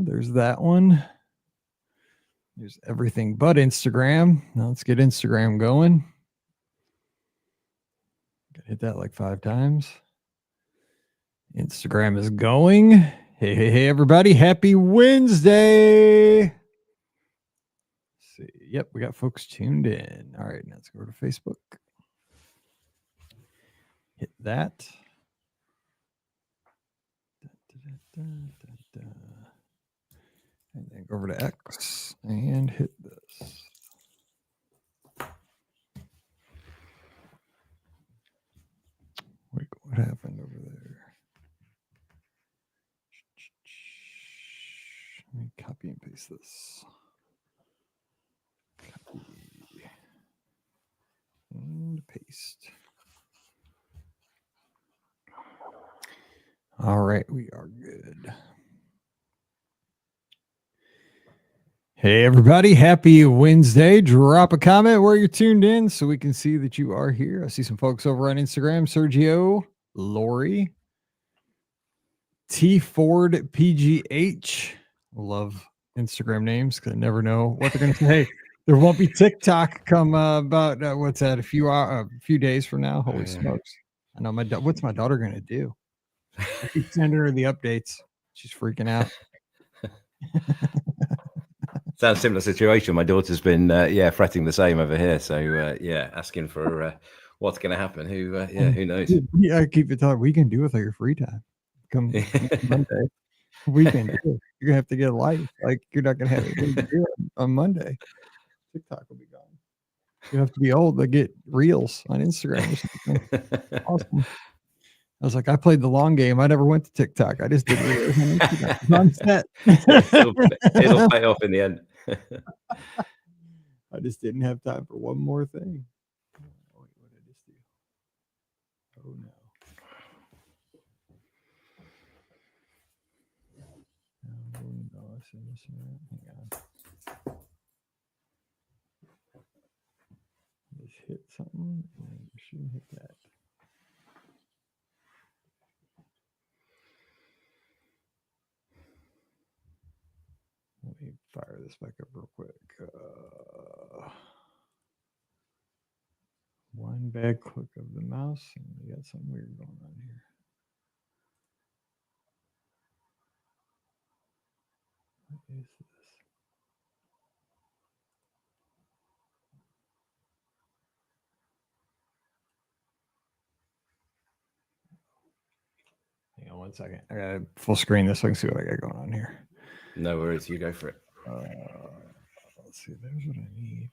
There's that one. There's everything but Instagram. Now let's get Instagram going. Gotta hit that like 5 times. Instagram is going. Hey, everybody. Happy Wednesday. Let's see. Yep, we got folks tuned in. All right, let's go to Facebook. Hit that. And then go over to X and hit this. Wait, what happened over there? Let me copy and paste this. Copy and paste. All right, we are good. Hey, everybody. Happy Wednesday. Drop a comment where you're tuned in so we can see that you are here. I see some folks over on Instagram. Sergio, Lori, T Ford PGH. Love Instagram names because I never know what they're going to say. Hey, there won't be TikTok come about, what's that, a few days from now? Holy smokes. I know what's my daughter going to do? I keep sending her the updates. She's freaking out. Sounds similar situation. My daughter's been fretting the same over here. So asking for what's going to happen. Who knows? Yeah, I keep it telling her, we can do with your free time. Come Monday. We can do it. You're gonna have to get a life. Like you're not gonna have anything to do on Monday. TikTok will be gone. You have to be old to get reels on Instagram or something. Awesome. I was like, I played the long game. I never went to TikTok. I just did reels on Instagram. On set. It'll pay off in the end. I just didn't have time for one more thing. Wait, what did I just do? Oh no. Hang on. Just hit something and you shouldn't hit that. Let me fire this back up real quick. One bad click of the mouse, and we got something weird going on here. What is this? Hang on 1 second. I gotta full screen this so I can see what I got going on here. No worries. You go for it. Let's see. There's what I need.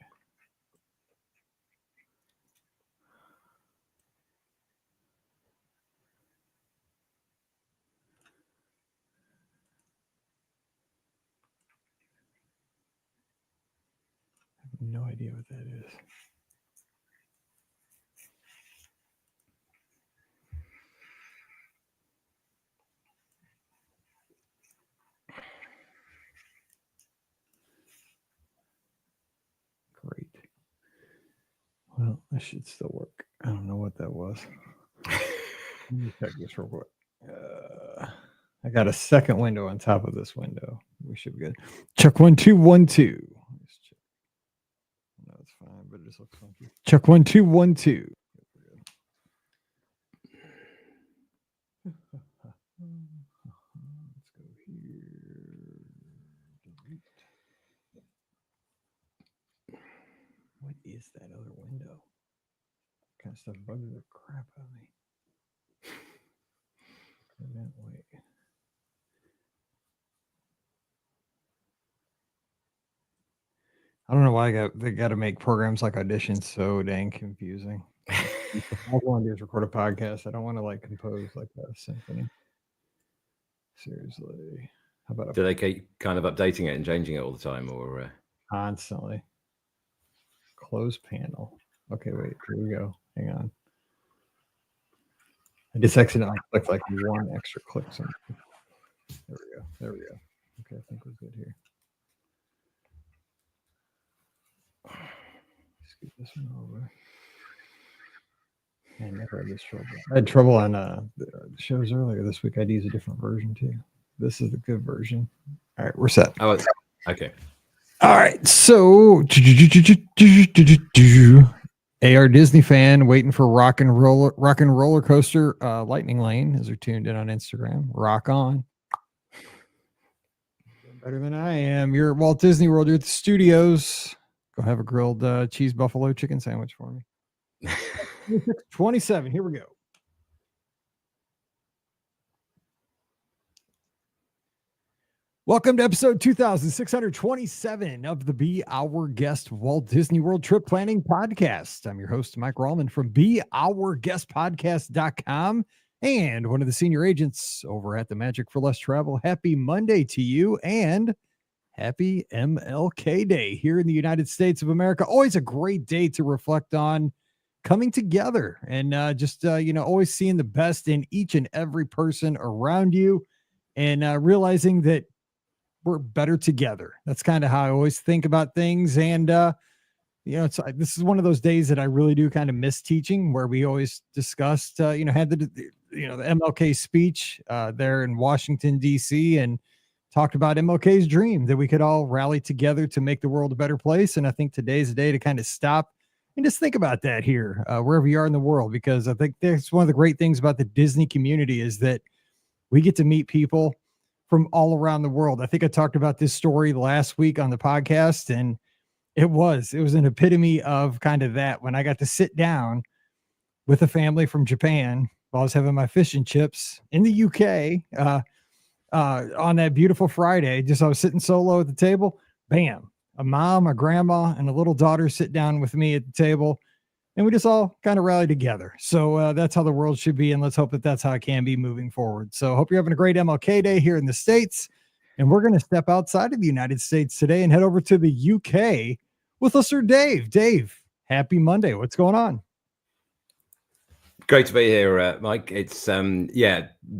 I have no idea what that is. Great. Well, that should still work. I don't know what that was. Let me check this real quick. I got a second window on top of this window. We should be good. Check 1 2 1 2. Let's check. No, it's fine, but it just looks funky. Check 1 2 1 2. Let's go here. Delete. What is that other window? What kind of stuff bugs the crap out of me. Wait. I don't know why they got to make programs like Audition so dang confusing. All I want to do is record a podcast. I don't want to like compose like a symphony. Seriously. How about do they keep kind of updating it and changing it all the time, or constantly? Close panel. Okay, wait. Here we go. Hang on. I just accidentally clicked like one extra click. Something. There we go. Okay, I think we're good here. Scoot this one over. I never had this trouble. I had trouble on the shows earlier this week. I'd use a different version too. This is the good version. All right, we're set. Oh, okay. All right, so AR Disney fan waiting for rock and roller coaster lightning lane as they're tuned in on Instagram. Rock on. Better than I am. You're at Walt Disney World. You're at the studios. Go have a grilled cheese buffalo chicken sandwich for me. 27. Here we go. Welcome to episode 2627 of the Be Our Guest Walt Disney World Trip Planning Podcast. I'm your host, Mike Rallman from BeOurGuestPodcast.com and one of the senior agents over at the Magic for Less Travel. Happy Monday to you and happy MLK Day here in the United States of America. Always a great day to reflect on coming together and always seeing the best in each and every person around you and realizing that we're better together. That's kind of how I always think about things. And, this is one of those days that I really do kind of miss teaching, where we always discussed, had the MLK speech there in Washington, D.C., and talked about MLK's dream that we could all rally together to make the world a better place. And I think today's a day to kind of stop and just think about that here, wherever you are in the world, because I think that's one of the great things about the Disney community is that we get to meet people from all around the world. I think I talked about this story last week on the podcast, and it was an epitome of kind of that when I got to sit down with a family from Japan while I was having my fish and chips in the UK on that beautiful Friday. I was sitting solo at the table. Bam, a mom, a grandma, and a little daughter sit down with me at the table, and we just all kind of rally together. So that's how the world should be. And let's hope that that's how it can be moving forward. So hope you're having a great MLK Day here in the States. And we're going to step outside of the United States today and head over to the UK with listener Dave. Dave, happy Monday. What's going on? Great to be here, Mike. It's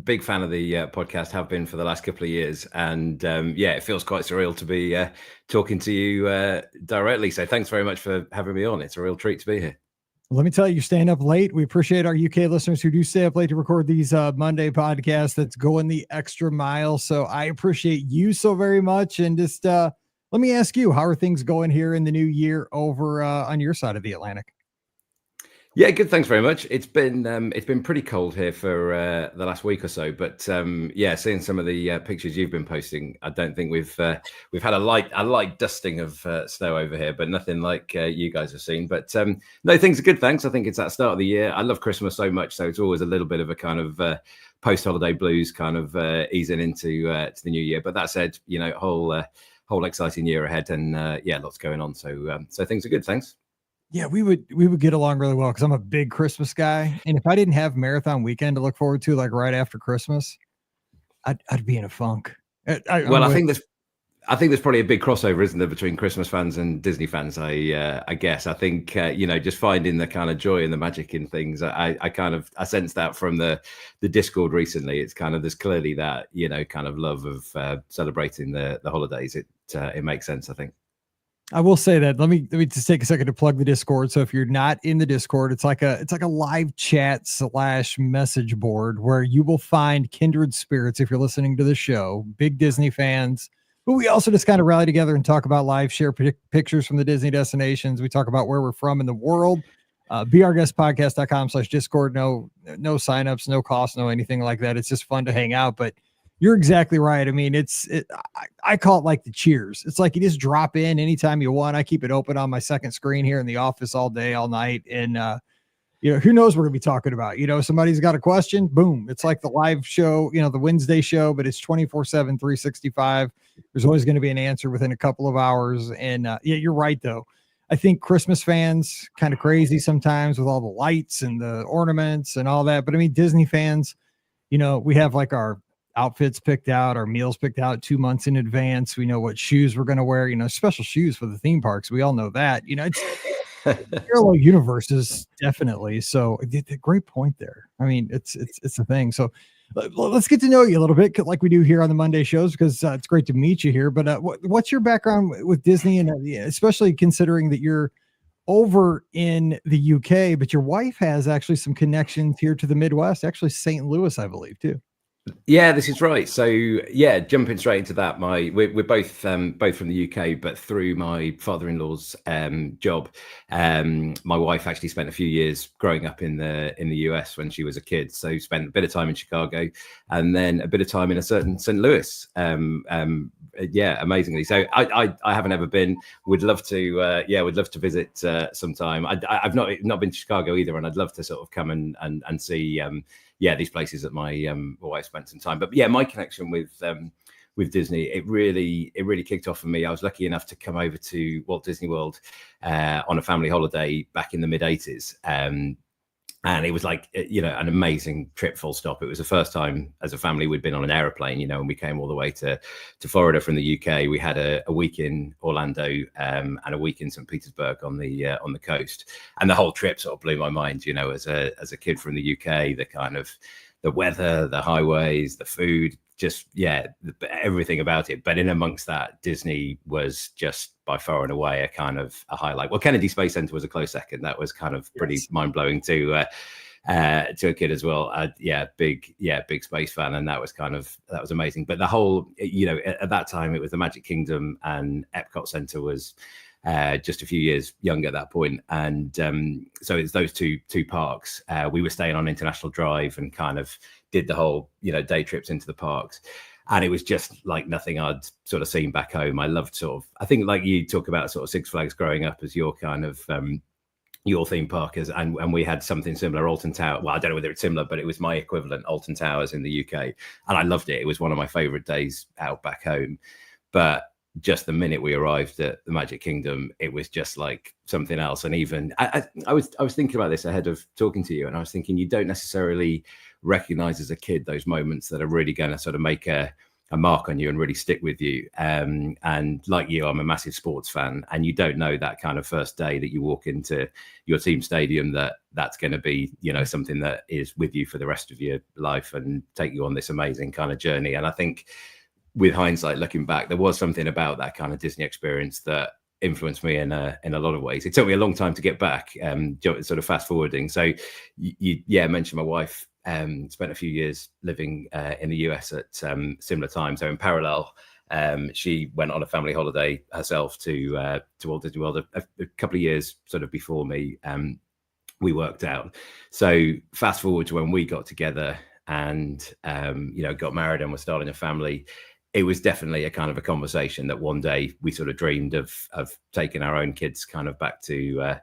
big fan of the podcast, have been for the last couple of years, and it feels quite surreal to be talking to you directly. So thanks very much for having me on. It's a real treat to be here. Let me tell you, you're staying up late. We appreciate our UK listeners who do stay up late to record these Monday podcasts. That's going the extra mile. So I appreciate you so very much. And just let me ask you, how are things going here in the new year over on your side of the Atlantic? Yeah, good. Thanks very much. It's been pretty cold here for the last week or so, but seeing some of the pictures you've been posting, I don't think we've had a light dusting of snow over here, but nothing like you guys have seen. But no, things are good. Thanks. I think it's that start of the year. I love Christmas so much, so it's always a little bit of a kind of post-holiday blues, kind of easing into to the new year. But that said, whole exciting year ahead, and lots going on. So things are good. Thanks. Yeah, we would get along really well because I'm a big Christmas guy, and if I didn't have marathon weekend to look forward to, like right after Christmas, I'd be in a funk. I think there's probably a big crossover, isn't there, between Christmas fans and Disney fans? I guess I think just finding the kind of joy and the magic in things. I sense that from the Discord recently. It's kind of there's clearly that kind of love of celebrating the holidays. It makes sense, I think. I will say that let me just take a second to plug the Discord. So if you're not in the Discord, it's like a live chat / message board where you will find kindred spirits. If you're listening to the show, big Disney fans, but we also just kind of rally together and talk about live, share pictures from the Disney destinations. We talk about where we're from in the world. BeOurGuestPodcast.com/Discord. No signups, no cost, no anything like that. It's just fun to hang out, but you're exactly right. I mean, I call it like the Cheers. It's like you just drop in anytime you want. I keep it open on my second screen here in the office all day, all night. And, who knows what we're going to be talking about? Somebody's got a question. Boom. It's like the live show, the Wednesday show, but it's 24/7, 365. There's always going to be an answer within a couple of hours. And you're right, though. I think Christmas fans kind of crazy sometimes with all the lights and the ornaments and all that. But I mean, Disney fans, we have like our outfits picked out, our meals picked out 2 months in advance. We know what shoes we're going to wear, special shoes for the theme parks. We all know that, it's parallel universes, definitely. So great point there. I mean, it's a thing. So let's get to know you a little bit like we do here on the Monday shows, because it's great to meet you here. But what's your background with Disney, and especially considering that you're over in the UK, but your wife has actually some connections here to the Midwest, actually St. Louis, I believe, too. Yeah, this is right. So yeah, jumping straight into that, we're both from the UK, but through my father-in-law's job, my wife actually spent a few years growing up in the US when she was a kid. So spent a bit of time in Chicago, and then a bit of time in a certain St. Louis. Yeah, amazingly. So I haven't ever been. Would love to. Yeah, would love to visit sometime. I've not been to Chicago either, and I'd love to sort of come and see. Yeah, these places that my wife spent some time. But yeah, my connection with Disney, it really kicked off for me. I was lucky enough to come over to Walt Disney World on a family holiday back in the mid '80s. And it was like, an amazing trip, full stop. It was the first time as a family we'd been on an aeroplane, and we came all the way to Florida from the UK. We had a week in Orlando and a week in St. Petersburg on the coast. And the whole trip sort of blew my mind, as a kid from the UK, the kind of the weather, the highways, the food, just, everything about it. But in amongst that, Disney was just by far and away a highlight. Well, Kennedy Space Center was a close second. That was kind of pretty mind-blowing to a kid as well. Big space fan, and that was amazing. But the whole, at that time it was the Magic Kingdom, and Epcot Center was just a few years younger at that point. And so it's those two parks. We were staying on International Drive and kind of did the whole, day trips into the parks. And it was just like nothing I'd sort of seen back home. I loved I think like you talk about sort of Six Flags growing up as your kind of, your theme park, and we had something similar, Alton Tower. Well, I don't know whether it's similar, but it was my equivalent, Alton Towers in the UK. And I loved it. It was one of my favorite days out back home. But just the minute we arrived at the Magic Kingdom, it was just like something else. And even I was thinking about this ahead of talking to you, and I was thinking you don't necessarily recognize as a kid those moments that are really going to sort of make a mark on you and really stick with you. And like you, I'm a massive sports fan, and you don't know that kind of first day that you walk into your team stadium that's going to be, something that is with you for the rest of your life and take you on this amazing kind of journey. And I think with hindsight, looking back, there was something about that kind of Disney experience that influenced me in a lot of ways. It took me a long time to get back, sort of fast forwarding. So you mentioned my wife spent a few years living in the US at similar times. So in parallel, she went on a family holiday herself to Walt Disney World a couple of years sort of before me. We worked out. So fast forward to when we got together and got married and were starting a family. It was definitely a kind of a conversation that one day we sort of dreamed of taking our own kids kind of back to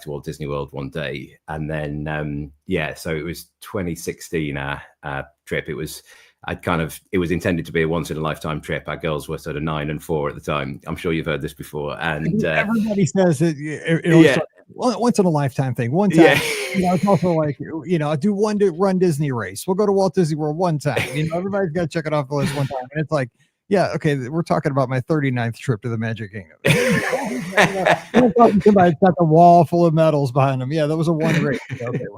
Walt Disney World one day. And then, so it was 2016, our trip. It was intended to be a once in a lifetime trip. Our girls were sort of 9 and 4 at the time. I'm sure you've heard this before. And everybody says it once in a lifetime thing. One time, it's also like, do one run Disney race. We'll go to Walt Disney World one time. Everybody's got to check it off the list one time. And it's like, yeah, okay, we're talking about my 39th trip to the Magic Kingdom. Somebody's got the wall full of medals behind them. Yeah, that was a one race. Okay, whatever.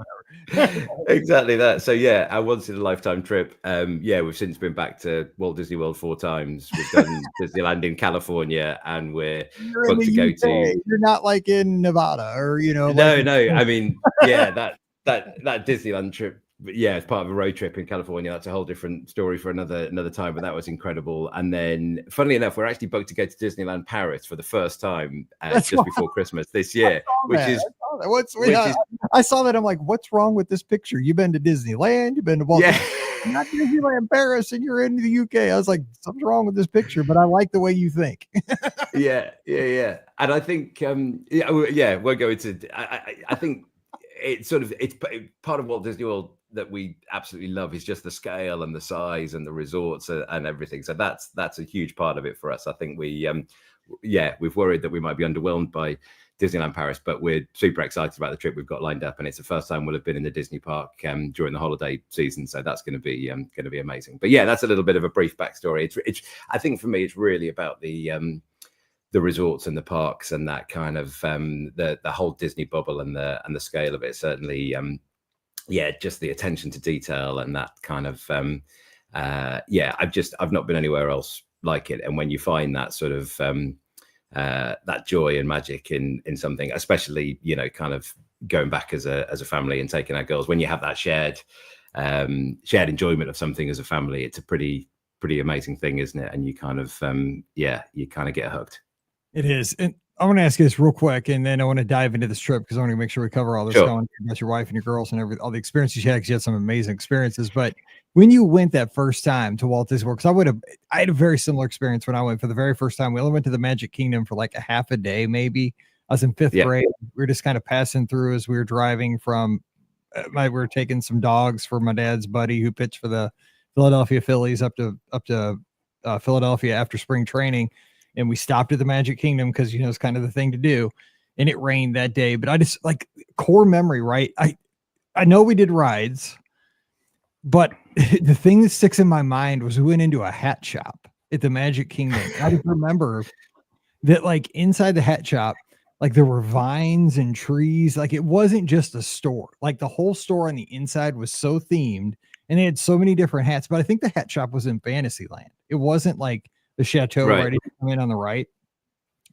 Exactly that. So our once in a lifetime trip. We've since been back to Walt Disney World 4 times. We've done Disneyland in California, and we're booked to go to. You're not like in Nevada or No. I mean, that Disneyland trip. But it's part of a road trip in California. That's a whole different story for another time, but that was incredible. And then, funnily enough, we're actually booked to go to Disneyland Paris for the first time before Christmas this year, I saw that. I'm like, what's wrong with this picture? You've been to Disneyland, you've been to Walt Disney, not Disneyland Paris, and you're in the UK. I was like, something's wrong with this picture, but I like the way you think. Yeah. And I think, we'll go into. I think it's part of Walt Disney World that we absolutely love is just the scale and the size and the resorts and everything. So that's a huge part of it for us. I think we've worried that we might be underwhelmed by Disneyland Paris, but we're super excited about the trip we've got lined up, and it's the first time we'll have been in the Disney park during the holiday season. So that's going to be amazing. But that's a little bit of a brief backstory. It's I think for me, it's really about the resorts and the parks and that kind of the whole Disney bubble and the scale of it. Certainly, just the attention to detail and that kind of I've not been anywhere else like it. And when you find that sort of that joy and magic in something, especially kind of going back as a family and taking our girls, when you have that shared shared enjoyment of something as a family. It's a pretty amazing thing, isn't it? And you kind of you kind of get hooked. It is. And I want to ask you this real quick, and then I want to dive into this trip because I want to make sure we cover all this Sure. going about your wife and your girls and all the experiences you had, because you had some amazing experiences. But when you went that first time to Walt Disney World, because I had a very similar experience when I went for the very first time. We only went to the Magic Kingdom for like a half a day, maybe. I was in fifth grade. We were just kind of passing through as we were driving from we were taking some dogs for my dad's buddy who pitched for the Philadelphia Phillies up to Philadelphia after spring training. And we stopped at the Magic Kingdom because, it's kind of the thing to do. And it rained that day, but I just like core memory, right? I know we did rides, but the thing that sticks in my mind was we went into a hat shop at the Magic Kingdom. I just remember that like inside the hat shop, like there were vines and trees. Like it wasn't just a store. Like the whole store on the inside was so themed, and they had so many different hats. But I think the hat shop was in Fantasyland. It wasn't like the Chateau right in on the right.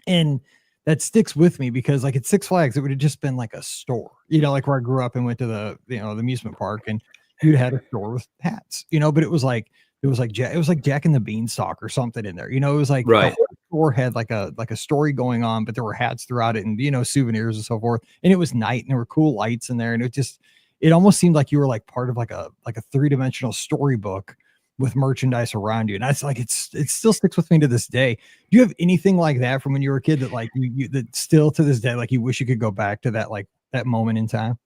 And that sticks with me because like at Six Flags, it would have just been like a store, like where I grew up and went to the amusement park, and you'd had a store with hats, but it was like Jack and the Beanstalk or something in there. It was like the whole store had like a story going on, but there were hats throughout it and, souvenirs and so forth. And it was night and there were cool lights in there. And it almost seemed like you were like part of like a 3-dimensional storybook with merchandise around you. And that's like, it still sticks with me to this day. Do you have anything like that from when you were a kid that like you that still to this day, like you wish you could go back to that, like that moment in time?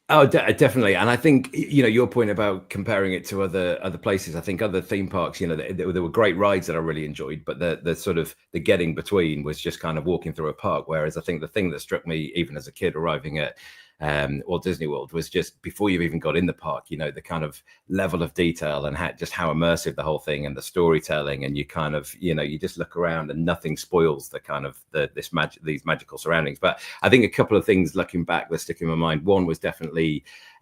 Oh, definitely. And I think, your point about comparing it to other places, I think other theme parks, there were great rides that I really enjoyed, but the sort of the getting between was just kind of walking through a park. Whereas I think the thing that struck me, even as a kid arriving at Walt Disney World, was just before you've even got in the park, the kind of level of detail and how immersive the whole thing and the storytelling, and you kind of, you just look around and nothing spoils the kind of these magical surroundings. But I think a couple of things looking back that stick in my mind. One was definitely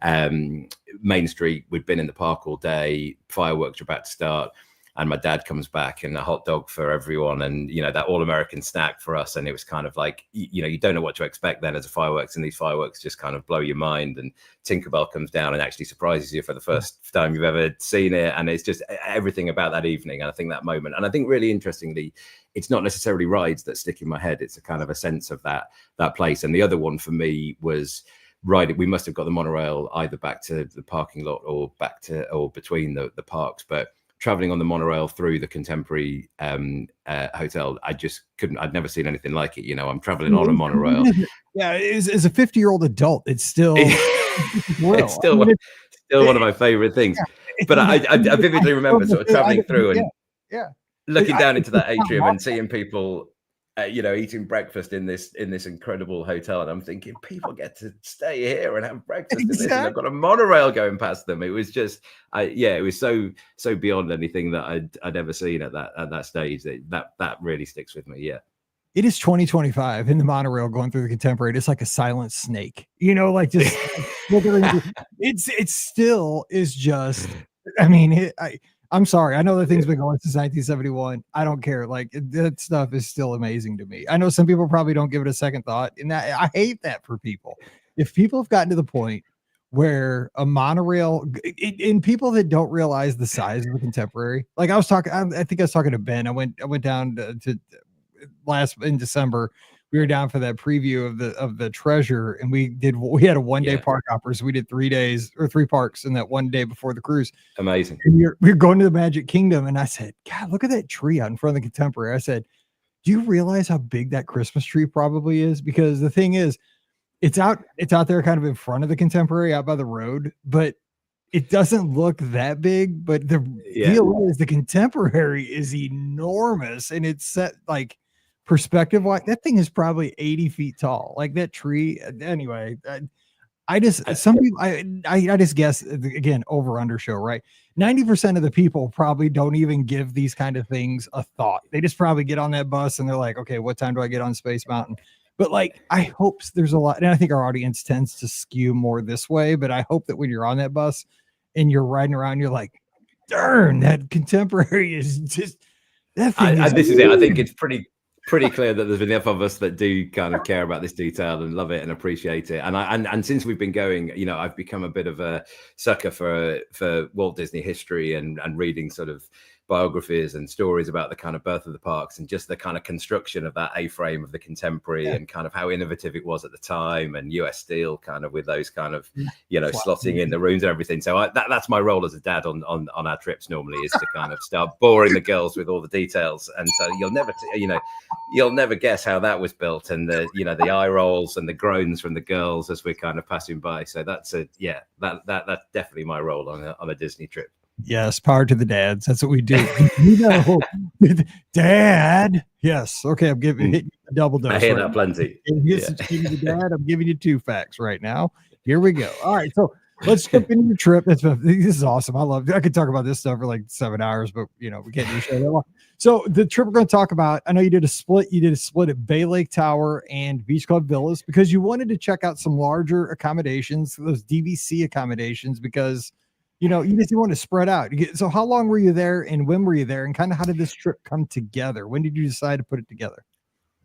Main Street. We'd been in the park all day, fireworks were about to start, and my dad comes back and a hot dog for everyone, and that all-American snack for us. And it was kind of like, you don't know what to expect then as a fireworks, and these fireworks just kind of blow your mind, and Tinkerbell comes down and actually surprises you for the first time you've ever seen it. And it's just everything about that evening, and I think that moment. And I think really interestingly, it's not necessarily rides that stick in my head, it's a kind of a sense of that place. And the other one for me was we must have got the monorail either back to the parking lot or between the parks, but traveling on the monorail through the Contemporary Hotel, I'd never seen anything like it. I'm traveling on a monorail. Yeah, as a 50-year-old adult, it's still it's still one of my favorite things. Yeah, but I vividly remember sort of traveling through and looking down into that atrium and seeing people eating breakfast in this incredible hotel, and I'm thinking, people get to stay here and have breakfast in this, and I've got a monorail going past them. It was just, it was so beyond anything that I'd ever seen at that stage. That really sticks with me. Yeah, it is 2025 in the monorail going through the Contemporary. It's like a silent snake, like just it still is just. I mean, I'm sorry. I know that thing's been going since 1971. I don't care. Like that stuff is still amazing to me. I know some people probably don't give it a second thought, and I hate that for people. If people have gotten to the point where a monorail, in people that don't realize the size of the Contemporary, like I think I was talking to Ben. I went down to in December. We were down for that preview of the Treasure, and we had a 1-day park hopper. So we did 3 days or 3 parks in that one day before the cruise. Amazing. And we were going to the Magic Kingdom, and I said, God, look at that tree out in front of the Contemporary. I said, do you realize how big that Christmas tree probably is? Because the thing is, it's out there kind of in front of the Contemporary out by the road, but it doesn't look that big. But the deal is the Contemporary is enormous, and it's set like perspective wise, that thing is probably 80 feet tall. Like that tree. Anyway, I just guess, again, over under show, right? 90% of the people probably don't even give these kind of things a thought. They just probably get on that bus and they're like, okay, what time do I get on Space Mountain? But like, I hope there's a lot, and I think our audience tends to skew more this way, but I hope that when you're on that bus and you're riding around, you're like, darn, that Contemporary is just, that thing this is it. I think it's pretty pretty clear that there's enough of us that do kind of care about this detail and love it and appreciate it. And since we've been going, I've become a bit of a sucker for Walt Disney history and reading sort of biographies and stories about the kind of birth of the parks and just the kind of construction of that A-frame of the Contemporary and kind of how innovative it was at the time, and US Steel kind of with those kind of slotting in the rooms and everything. So that's my role as a dad on our trips normally, is to kind of start boring the girls with all the details. And so you'll never guess how that was built, and the eye rolls and the groans from the girls as we're kind of passing by. So that's that's definitely my role on a Disney trip. Yes, power to the dads. That's what we do. Dad. Yes. Okay, I'm hitting you a double dose. I hear that plenty. Dad, I'm giving you 2 facts right now. Here we go. All right, so let's jump into your trip. This is awesome. I could talk about this stuff for like 7 hours, but we can't do a show that long. So the trip we're going to talk about, I know you did a split. You did a split at Bay Lake Tower and Beach Club Villas because you wanted to check out some larger accommodations, those DVC accommodations, because you just want to spread out. So how long were you there and when were you there, and kind of how did this trip come together? When did you decide to put it together?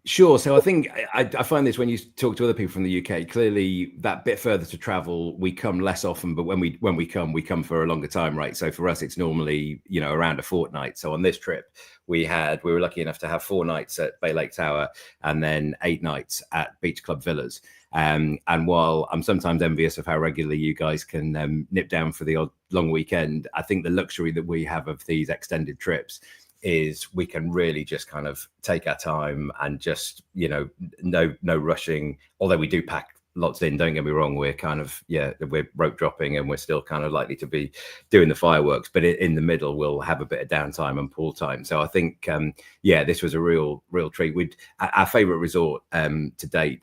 Sure. So I think I find this when you talk to other people from the UK, clearly that bit further to travel, we come less often, but when we come for a longer time, right? So for us, it's normally, around a fortnight. So on this trip, we were lucky enough to have 4 nights at Bay Lake Tower and then 8 nights at Beach Club Villas. And while I'm sometimes envious of how regularly you guys can nip down for the odd long weekend, I think the luxury that we have of these extended trips is we can really just kind of take our time and just, no rushing, although we do pack lots in, don't get me wrong. We're kind of, we're rope dropping and we're still kind of likely to be doing the fireworks, but in the middle, we'll have a bit of downtime and pool time. So I think, this was a real treat. Our favorite resort to date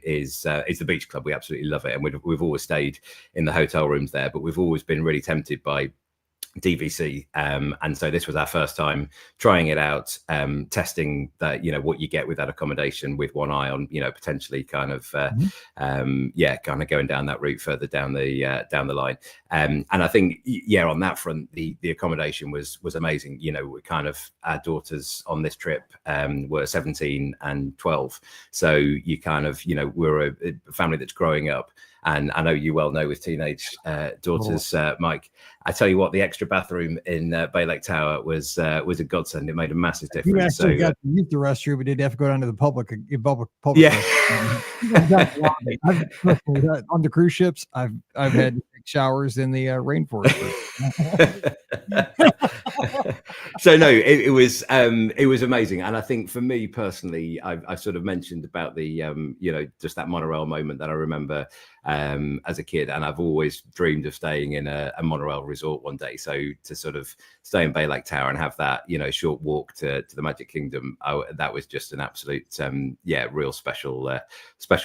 is the Beach Club. We absolutely love it. And we've always stayed in the hotel rooms there, but we've always been really tempted by DVC, and so this was our first time trying it out, testing that what you get with that accommodation, with one eye on potentially kind of kind of going down that route further down the line, and I think on that front the accommodation was amazing. We kind of, our daughters on this trip were 17 and 12, so you kind of we're a family that's growing up. And I know you well know with teenage daughters, Mike. I tell you what, the extra bathroom in Bay Lake Tower was a godsend. It made a massive difference. You actually got to use the restroom, but did have to go down to the public. Yeah. On the cruise ships, I've had showers in the rainforest. So no, it was amazing, and I think for me personally, I sort of mentioned about the just that monorail moment that I remember as a kid, and I've always dreamed of staying in a monorail resort one day. So to sort of stay in Bay Lake Tower and have that short walk to the Magic Kingdom, that was just an absolute real special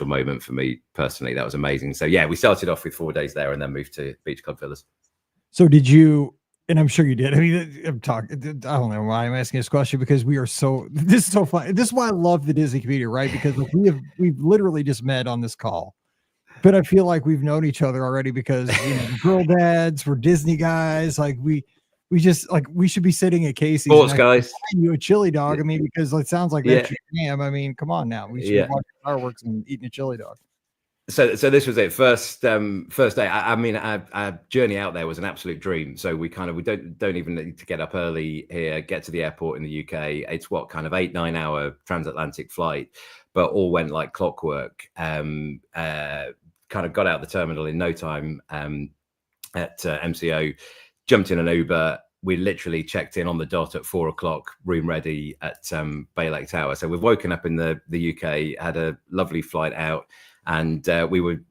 moment for me personally. That was amazing. So we started off with 4 days there and then moved to Beach Club Villas. So did you? And I'm sure you did. I mean, I don't know why I'm asking this question, because this is so fun. This is why I love the Disney community, right? Because we've literally just met on this call, but I feel like we've known each other already because girl dads, we're Disney guys. Like we should be sitting at Casey's. Sports guys. You a chili dog. I mean, because it sounds like that's your jam. I mean, come on now. We should be watching fireworks and eating a chili dog. So this was it. First day. I mean, our journey out there was an absolute dream. So we don't even need to get up early here, get to the airport in the UK. It's kind of 8-9 hour transatlantic flight, but all went like clockwork. Kind of got out the terminal in no time at MCO, jumped in an Uber. We literally checked in on the dot at 4 o'clock, room ready at Bay Lake Tower. So we've woken up in the UK, had a lovely flight out. And we were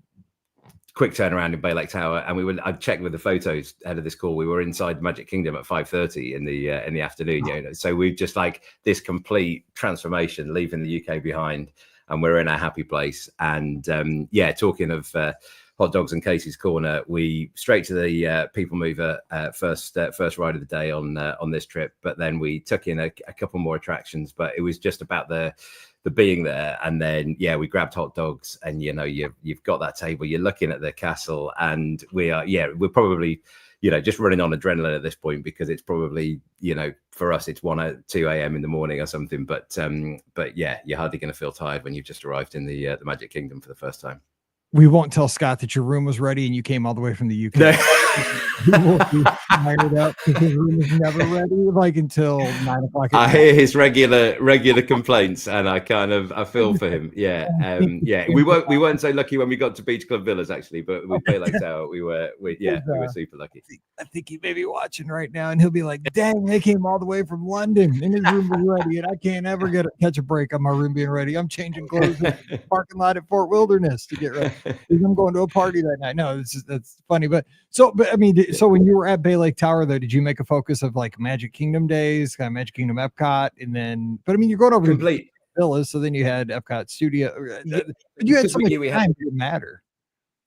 quick turnaround in Bay Lake Tower, and I checked with the photos ahead of this call. We were inside Magic Kingdom at 5:30 in the afternoon. So we've just like this complete transformation, leaving the UK behind, and we're in a happy place. And talking of hot dogs and Casey's Corner, we straight to the People Mover first ride of the day on this trip. But then we took in a couple more attractions, but it was just about the being there. And then we grabbed hot dogs, and you've got that table, you're looking at the castle, and we're probably just running on adrenaline at this point, because it's probably, for us, it's 1 or 2 a.m. in the morning or something. But yeah, you're hardly going to feel tired when you've just arrived in the Magic Kingdom for the first time. We won't tell Scott that your room was ready and you came all the way from the UK. No. He will be fired up because his room is never ready, like until 9 o'clock. I hear his regular complaints, and I feel for him. Yeah, We weren't so lucky when we got to Beach Club Villas, actually, but with Bay Lake Tower, we were super lucky. I think he may be watching right now, and he'll be like, "Dang, they came all the way from London, and his room was ready, and I can't ever catch a break on my room being ready. I'm changing clothes in the parking lot at Fort Wilderness to get ready. I'm going to a party that night." No, that's funny, but I mean. So when you were at Bay Lake Tower, though, did you make a focus of like Magic Kingdom days, kind of Magic Kingdom Epcot, and then? But I mean, you're going over complete to villas, so then you had Epcot Studio. But you had so much time. It didn't matter.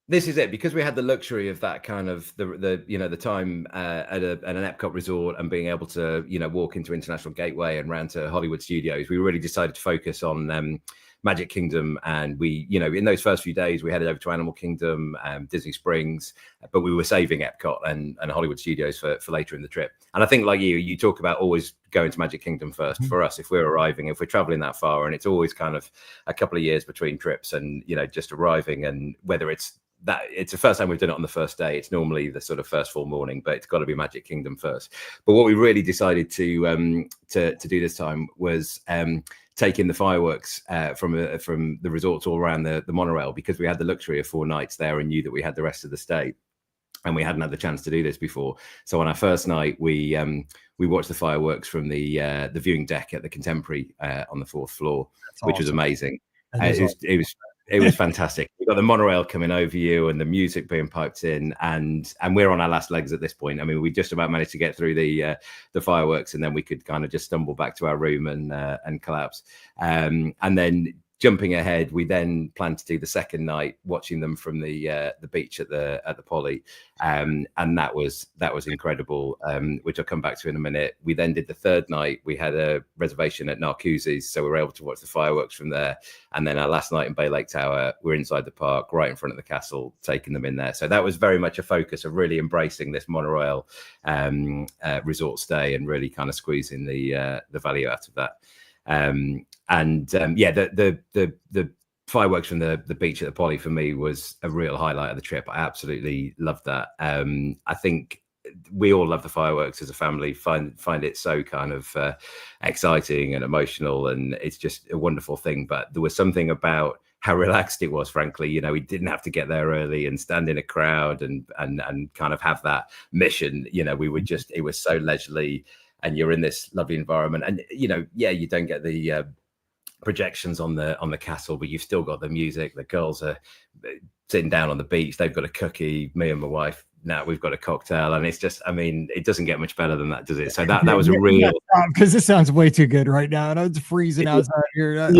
This is it, because we had the luxury of that kind of the time at an Epcot resort, and being able to walk into International Gateway and round to Hollywood Studios. We really decided to focus on Magic Kingdom, and we, in those first few days, we headed over to Animal Kingdom, Disney Springs, but we were saving Epcot and Hollywood Studios for later in the trip. And I think, like you talk about always going to Magic Kingdom first. For us, if we're traveling that far, and it's always kind of a couple of years between trips, and just arriving, and whether it's the first time we've done it on the first day, it's normally the sort of first full morning, but it's got to be Magic Kingdom first. But what we really decided to do this time was taking the fireworks from the resorts all around the monorail, because we had the luxury of 4 nights there and knew that we had the rest of the stay, and we hadn't had the chance to do this before. So on our first night, we watched the fireworks from the viewing deck at the Contemporary on the 4th floor. That's which awesome. Was amazing. It was fantastic. You got the monorail coming over you and the music being piped in, and we're on our last legs at this point. I mean, we just about managed to get through the fireworks, and then we could kind of just stumble back to our room and collapse. And then jumping ahead, we then planned to do the second night watching them from the beach at the Poly, and that was incredible, which I'll come back to in a minute. We then did the third night. We had a reservation at Narcoossee's, so we were able to watch the fireworks from there. And then our last night in Bay Lake Tower, we're inside the park, right in front of the castle, taking them in there. So that was very much a focus of really embracing this monorail resort stay, and really kind of squeezing the value out of that. The fireworks from the beach at the Poly for me was a real highlight of the trip. I absolutely loved that. I think we all love the fireworks as a family, find it so kind of exciting and emotional, and it's just a wonderful thing. But there was something about how relaxed it was, frankly. We didn't have to get there early and stand in a crowd and kind of have that mission. We were just, it was so leisurely, and you're in this lovely environment, and you don't get the projections on the castle, but you've still got the music. The girls are sitting down on the beach, they've got a cookie, me and my wife, now we've got a cocktail, and it's just, I mean, it doesn't get much better than that, does it? So that was a real, because this sounds way too good right now, and it's freezing outside here.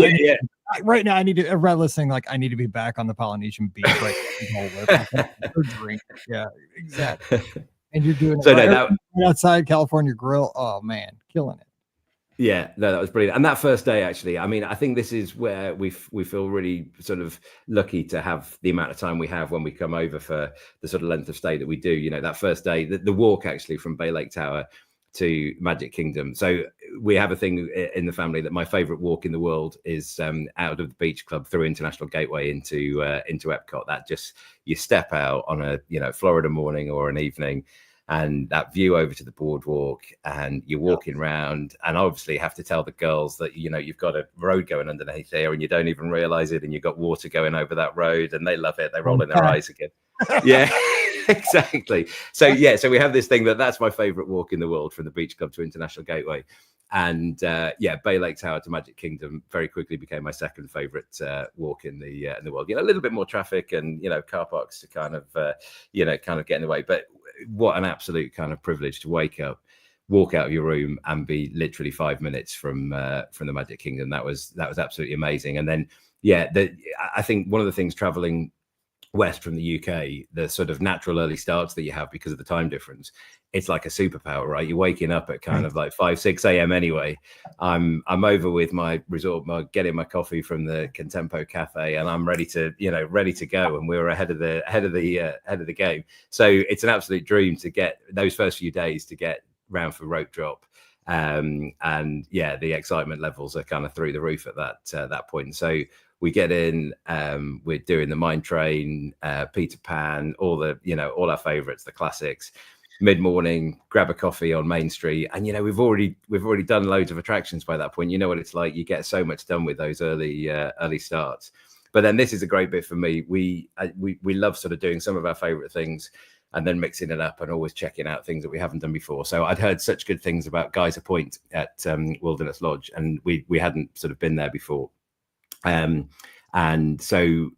Right now I need to, listening, like I need to be back on the Polynesian beach, right? Drink. Yeah, exactly. And you're doing it outside California Grill. Oh man, killing it. Yeah, no, that was brilliant. And that first day, actually, I mean, I think this is where we feel really sort of lucky to have the amount of time we have when we come over for the sort of length of stay that we do. That first day, the walk actually from Bay Lake Tower to Magic Kingdom. So we have a thing in the family that my favorite walk in the world is out of the beach club through International Gateway into Epcot. That just, you step out on a Florida morning or an evening, and that view over to the boardwalk, and you're walking around, and obviously have to tell the girls that you've got a road going underneath there, and you don't even realize it, and you've got water going over that road, and they love it. They roll in their eyes again. Yeah. Exactly. So we have this thing that's my favorite walk in the world, from the beach club to International Gateway. And Bay Lake Tower to Magic Kingdom very quickly became my second favorite walk in the world. A little bit more traffic and car parks to kind of get in the way. But what an absolute kind of privilege to wake up, walk out of your room, and be literally 5 minutes from the Magic Kingdom. That was absolutely amazing. And then I think one of the things traveling west from the UK, the sort of natural early starts that you have because of the time difference, it's like a superpower, right? You're waking up at kind of like 5-6 a.m. anyway. I'm over with my resort mug, getting my coffee from the Contempo Cafe, and I'm ready to go. And we were ahead of the game. So it's an absolute dream to get those first few days to get round for rope drop. And yeah, the excitement levels are kind of through the roof at that point. So we get in, we're doing the Mine Train, Peter Pan, all our favorites, the classics. Mid-morning, grab a coffee on Main Street, and we've already done loads of attractions by that point. You know what it's like. You get so much done with those early starts. But then this is a great bit for me. We love sort of doing some of our favorite things and then mixing it up and always checking out things that we haven't done before. So I'd heard such good things about Geyser Point at Wilderness Lodge, and we hadn't sort of been there before. And so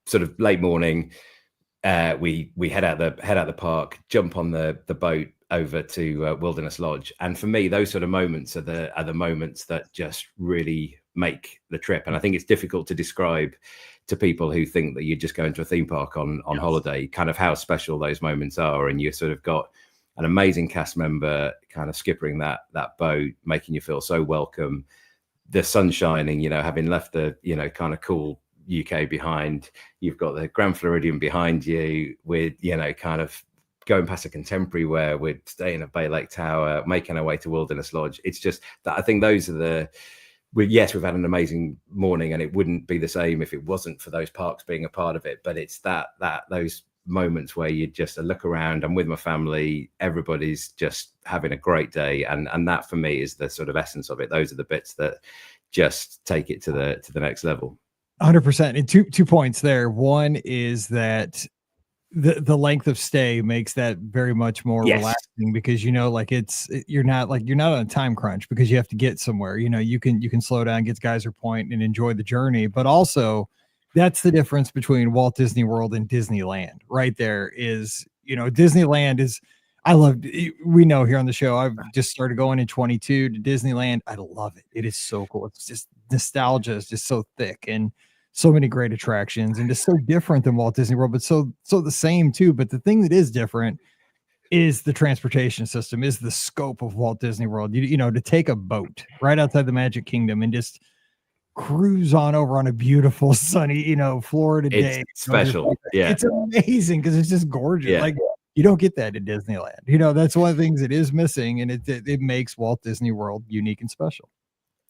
sort of late morning, we head out the park, jump on the boat over to Wilderness Lodge. And for me, those sort of moments are the moments that just really make the trip. And I think it's difficult to describe to people who think that you're just going to a theme park on holiday, kind of how special those moments are. And you sort of got an amazing cast member kind of skippering that boat, making you feel so welcome. The sun shining, having left the, kind of cool UK behind, you've got the Grand Floridian behind you with, kind of going past a Contemporary where we're staying at Bay Lake Tower, making our way to Wilderness Lodge. It's just that I think those are we've had an amazing morning, and it wouldn't be the same if it wasn't for those parks being a part of it. But it's those moments where you just look around, and with my family, everybody's just having a great day, and that for me is the sort of essence of it. Those are the bits that just take it to the next level. 100%. And two points there. One is that the length of stay makes that very much more relaxing, because you're not on a time crunch because you have to get somewhere. You can slow down, get to Geyser Point, and enjoy the journey. But also, that's the difference between Walt Disney World and Disneyland. Right there is, Disneyland is, we know here on the show, I've just started going in 22 to Disneyland. I love it. It is so cool. It's just nostalgia is just so thick, and so many great attractions, and just so different than Walt Disney World, but so the same too. But the thing that is different is the transportation system, is the scope of Walt Disney World. To take a boat right outside the Magic Kingdom and just cruise on over on a beautiful sunny, Florida day. It's special. It's amazing because it's just gorgeous. Like, you don't get that at Disneyland. That's one of the things that is missing, and it makes Walt Disney World unique and special.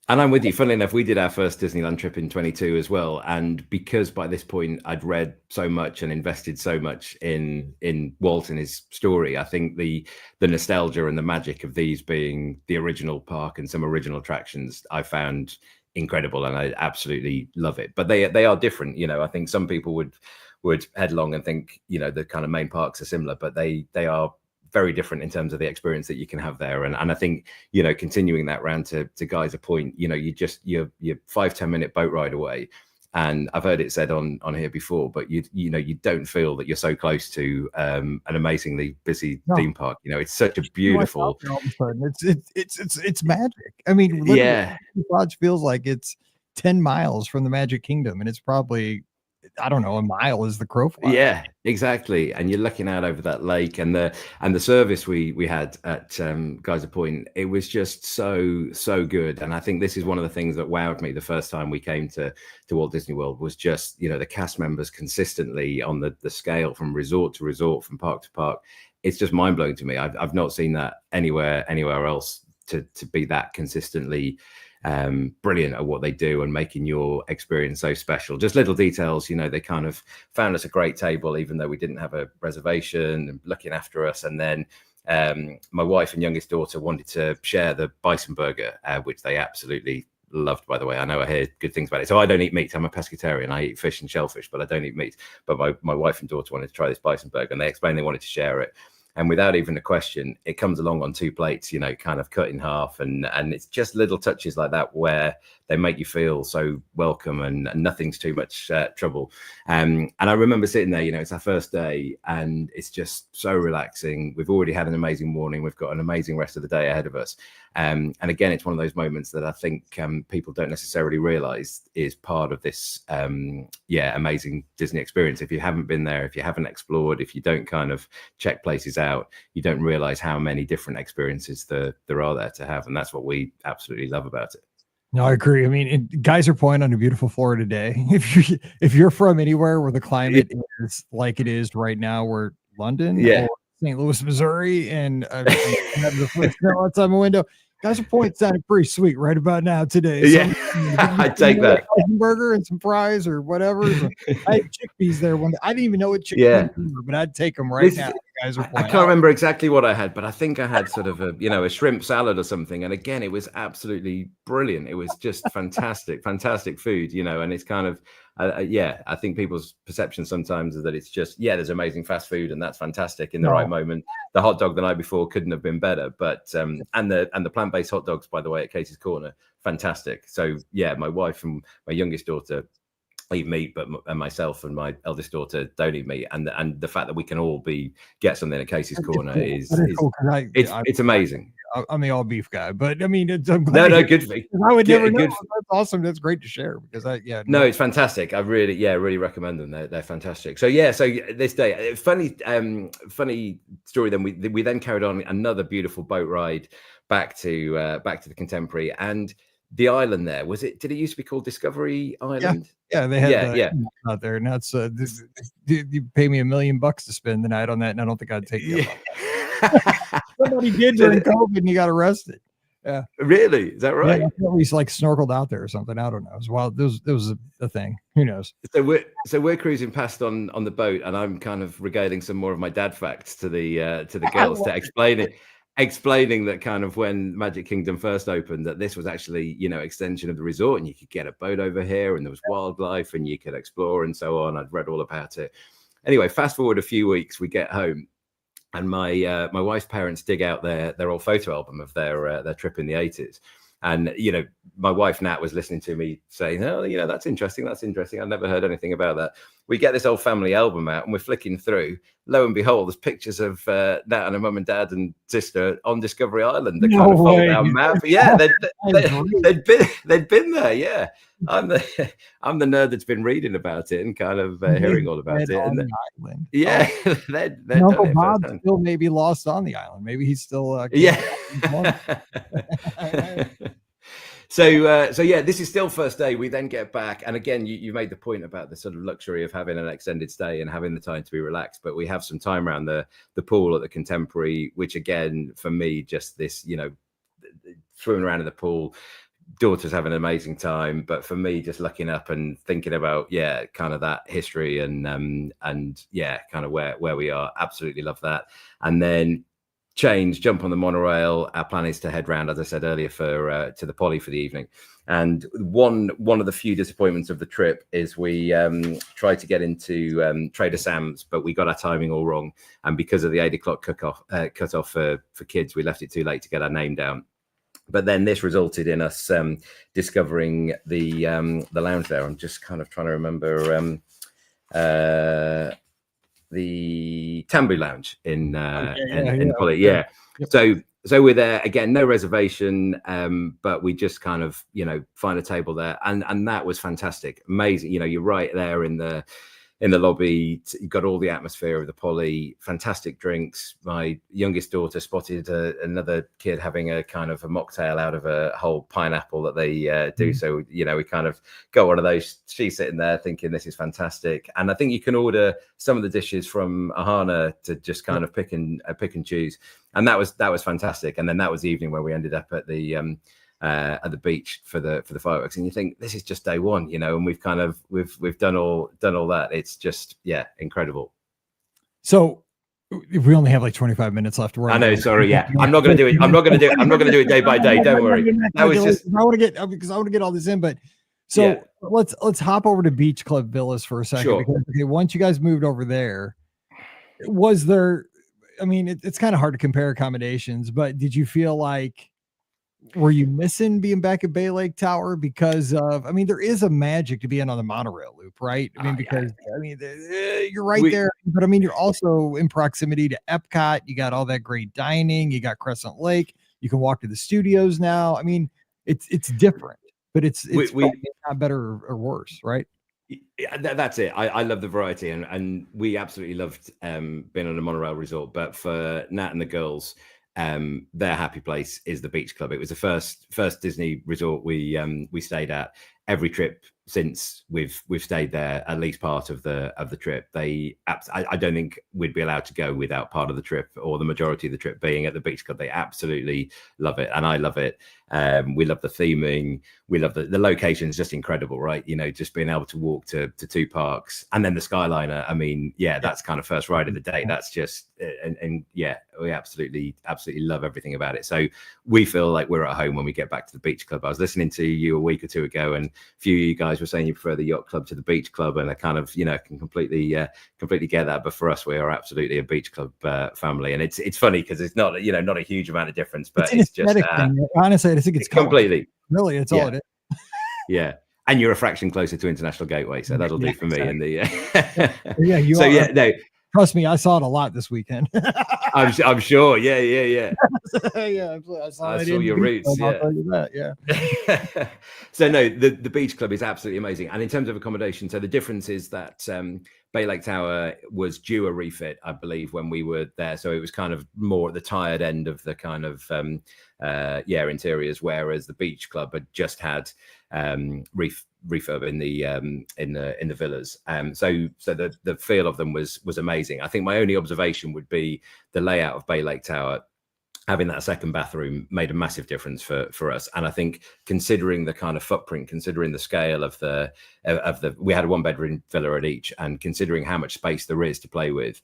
And I'm with you. Funnily enough, we did our first Disneyland trip in 22 as well. And because by this point I'd read so much and invested so much in Walt and his story, I think the nostalgia and the magic of these being the original park and some original attractions I found incredible, and I absolutely love it. But they are different. I think some people would headlong and think, the kind of main parks are similar, but they are very different in terms of the experience that you can have there. And I think, continuing that round to Geyser Point, you're 5-10 minute boat ride away. And I've heard it said on here before, but you don't feel that you're so close to an amazingly busy theme park. It's such a beautiful. All of a sudden, it's magic. I mean, Lodge feels like it's 10 miles from the Magic Kingdom, and it's probably, I don't know, a mile is the crow flies. Yeah, exactly. And you're looking out over that lake, and the service we had at Geyser Point, it was just so good. And I think this is one of the things that wowed me the first time we came to Walt Disney World, was just the cast members consistently on the scale from resort to resort, from park to park. It's just mind blowing to me. I've not seen that anywhere else to be that consistently brilliant at what they do and making your experience so special. Just little details, they kind of found us a great table even though we didn't have a reservation, and looking after us. And then my wife and youngest daughter wanted to share the bison burger, which they absolutely loved, by the way. I know I hear good things about it. So I don't eat meat. I'm a pescatarian. I eat fish and shellfish, but I don't eat meat. But my wife and daughter wanted to try this bison burger, and they explained they wanted to share it. And without even a question, it comes along on 2 plates, kind of cut in half. And it's just little touches like that where they make you feel so welcome, and nothing's too much trouble. And I remember sitting there, it's our first day, and it's just so relaxing. We've already had an amazing morning. We've got an amazing rest of the day ahead of us. And again, it's one of those moments that I think people don't necessarily realize is part of this, amazing Disney experience. If you haven't been there, if you haven't explored, if you don't kind of check places out, you don't realize how many different experiences there are there to have. And that's what we absolutely love about it. No, I agree. I mean, Geyser Point on a beautiful Florida day. If you're from anywhere where the climate is like it is right now, where London or St. Louis, Missouri, and have the first snow outside my window, Geyser Point sounded pretty sweet right about now today. So, I take that. Burger and some fries or whatever. I had chickpeas there one day. I didn't even know what chickpeas were, but I'd take them right now. Geyser Point. I can't remember exactly what I had, but I think I had sort of a shrimp salad or something. And again, it was absolutely brilliant. It was just fantastic food, and it's kind of, I think people's perception sometimes is that it's just, there's amazing fast food and that's fantastic in the right moment. The hot dog the night before couldn't have been better, but, and the plant-based hot dogs, by the way, at Casey's Corner, fantastic. So my wife and my youngest daughter eat meat, but myself and my eldest daughter don't eat meat, and the fact that we can all get something at Casey's Corner is cool, it's amazing. I'm the all beef guy, but I mean, I'm glad good for you. I would never know. That's awesome. That's great to share because it's fantastic. I really recommend them. They're fantastic. So this day, funny story. Then we then carried on another beautiful boat ride back to the Contemporary, and the island there did it used to be called Discovery Island? Yeah, they had out there. Now it's you pay me $1 million to spend the night on that, and I don't think I'd take you up. Somebody did during COVID, and he got arrested. Yeah, really? Is that right? Yeah, at least like snorkeled out there or something. I don't know. It was wild. There was a thing. Who knows? So we're cruising past on the boat, and I'm kind of regaling some more of my dad facts to the girls to explain it. Explaining that kind of when Magic Kingdom first opened, that this was actually, extension of the resort, and you could get a boat over here and there was wildlife and you could explore and so on. I'd read all about it. Anyway, fast forward a few weeks, we get home and my wife's parents dig out their old photo album of their trip in the 80s. And, my wife, Nat, was listening to me saying, oh, that's interesting. I've never heard anything about that. We get this old family album out and we're flicking through. Lo and behold, there's pictures of Nat and her mum and dad and sister on Discovery Island. The kind of fold down map. Yeah, they'd been there. Yeah. I'm the nerd that's been reading about it and kind of hearing all about it. And island. Yeah. Uncle Bob still may be lost on the island. Maybe he's still So this is still first day. We then get back, and again, you made the point about the sort of luxury of having an extended stay and having the time to be relaxed. But we have some time around the pool at the Contemporary, which again, for me, just this, swimming around in the pool. Daughter's having an amazing time, but for me, just looking up and thinking about kind of that history and kind of where we are. Absolutely love that. And then jump on the monorail. Our plan is to head round, as I said earlier, to the Poly for the evening. And one of the few disappointments of the trip is we tried to get into Trader Sam's, but we got our timing all wrong. And because of the 8 o'clock cut off for kids, we left it too late to get our name down. But then this resulted in us discovering the lounge there. I'm just kind of trying to remember the Tambu Lounge in Poly. Yeah. Yep. So we're there again, no reservation, but we just kind of find a table there, and that was fantastic, amazing. You're right there in the lobby. You've got all the atmosphere of the Poly, fantastic drinks. My youngest daughter spotted another kid having a kind of a mocktail out of a whole pineapple that they do. So, we kind of got one of those. She's sitting there thinking this is fantastic. And I think you can order some of the dishes from Ahana to just kind of pick and choose. And that was fantastic. And then that was the evening where we ended up at the beach for the fireworks, and you think this is just day one, and we've done all that. It's just incredible. So if we only have like 25 minutes left, I know. Sorry, yeah, I'm not going to do it day by day. Don't worry. That was just I want to get all this in, but let's hop over to Beach Club Villas for a second. Sure. Because, once you guys moved over there, was there? I mean, it's kind of hard to compare accommodations, but did you feel like, were you missing being back at Bay Lake Tower because of, there is a magic to being on the monorail loop, right? You're right there, but you're also in proximity to Epcot. You got all that great dining. You got Crescent Lake. You can walk to the studios now. I mean, it's different, but it's not better or worse, right? Yeah, that's it. I love the variety, and we absolutely loved being on a monorail resort. But for Nat and the girls, their happy place is the beach club. It was the first Disney resort we stayed at. Every trip since we've stayed there, at least part of the trip. I don't think we'd be allowed to go without part of the trip or the majority of the trip being at the beach club. They absolutely love it, and I love it. We love the theming. We love the location is just incredible, right? You know, just being able to walk to two parks and then the Skyliner. I mean, yeah, that's kind of first ride of the day. That's just and yeah, we absolutely love everything about it. So we feel like we're at home when we get back to the beach club. I was listening to you a week or two ago, and a few of you guys were saying you prefer the yacht club to the beach club, and I kind of, you know, can completely get that. But for us, we are absolutely a beach club family, and it's funny because it's not, you know, not a huge amount of difference, but it's just honestly, I think it's completely really it's all it is. Yeah, and you're a fraction closer to International Gateway, so that'll do for me. And the yeah, you so are. Yeah, no. Trust me, I saw it a lot this weekend. I'm sure. Yeah. Yeah, I saw your roots. I'll tell you that. Yeah. So no, the beach club is absolutely amazing. And in terms of accommodation, so the difference is that Bay Lake Tower was due a refit, I believe, when we were there. So it was kind of more at the tired end of the kind of interiors, whereas the beach club had just had refurb in the villas. So the feel of them was amazing. I think my only observation would be the layout of Bay Lake Tower. Having that second bathroom made a massive difference for us. And I think considering the kind of footprint, considering the scale of the we had a 1-bedroom villa at each, and considering how much space there is to play with,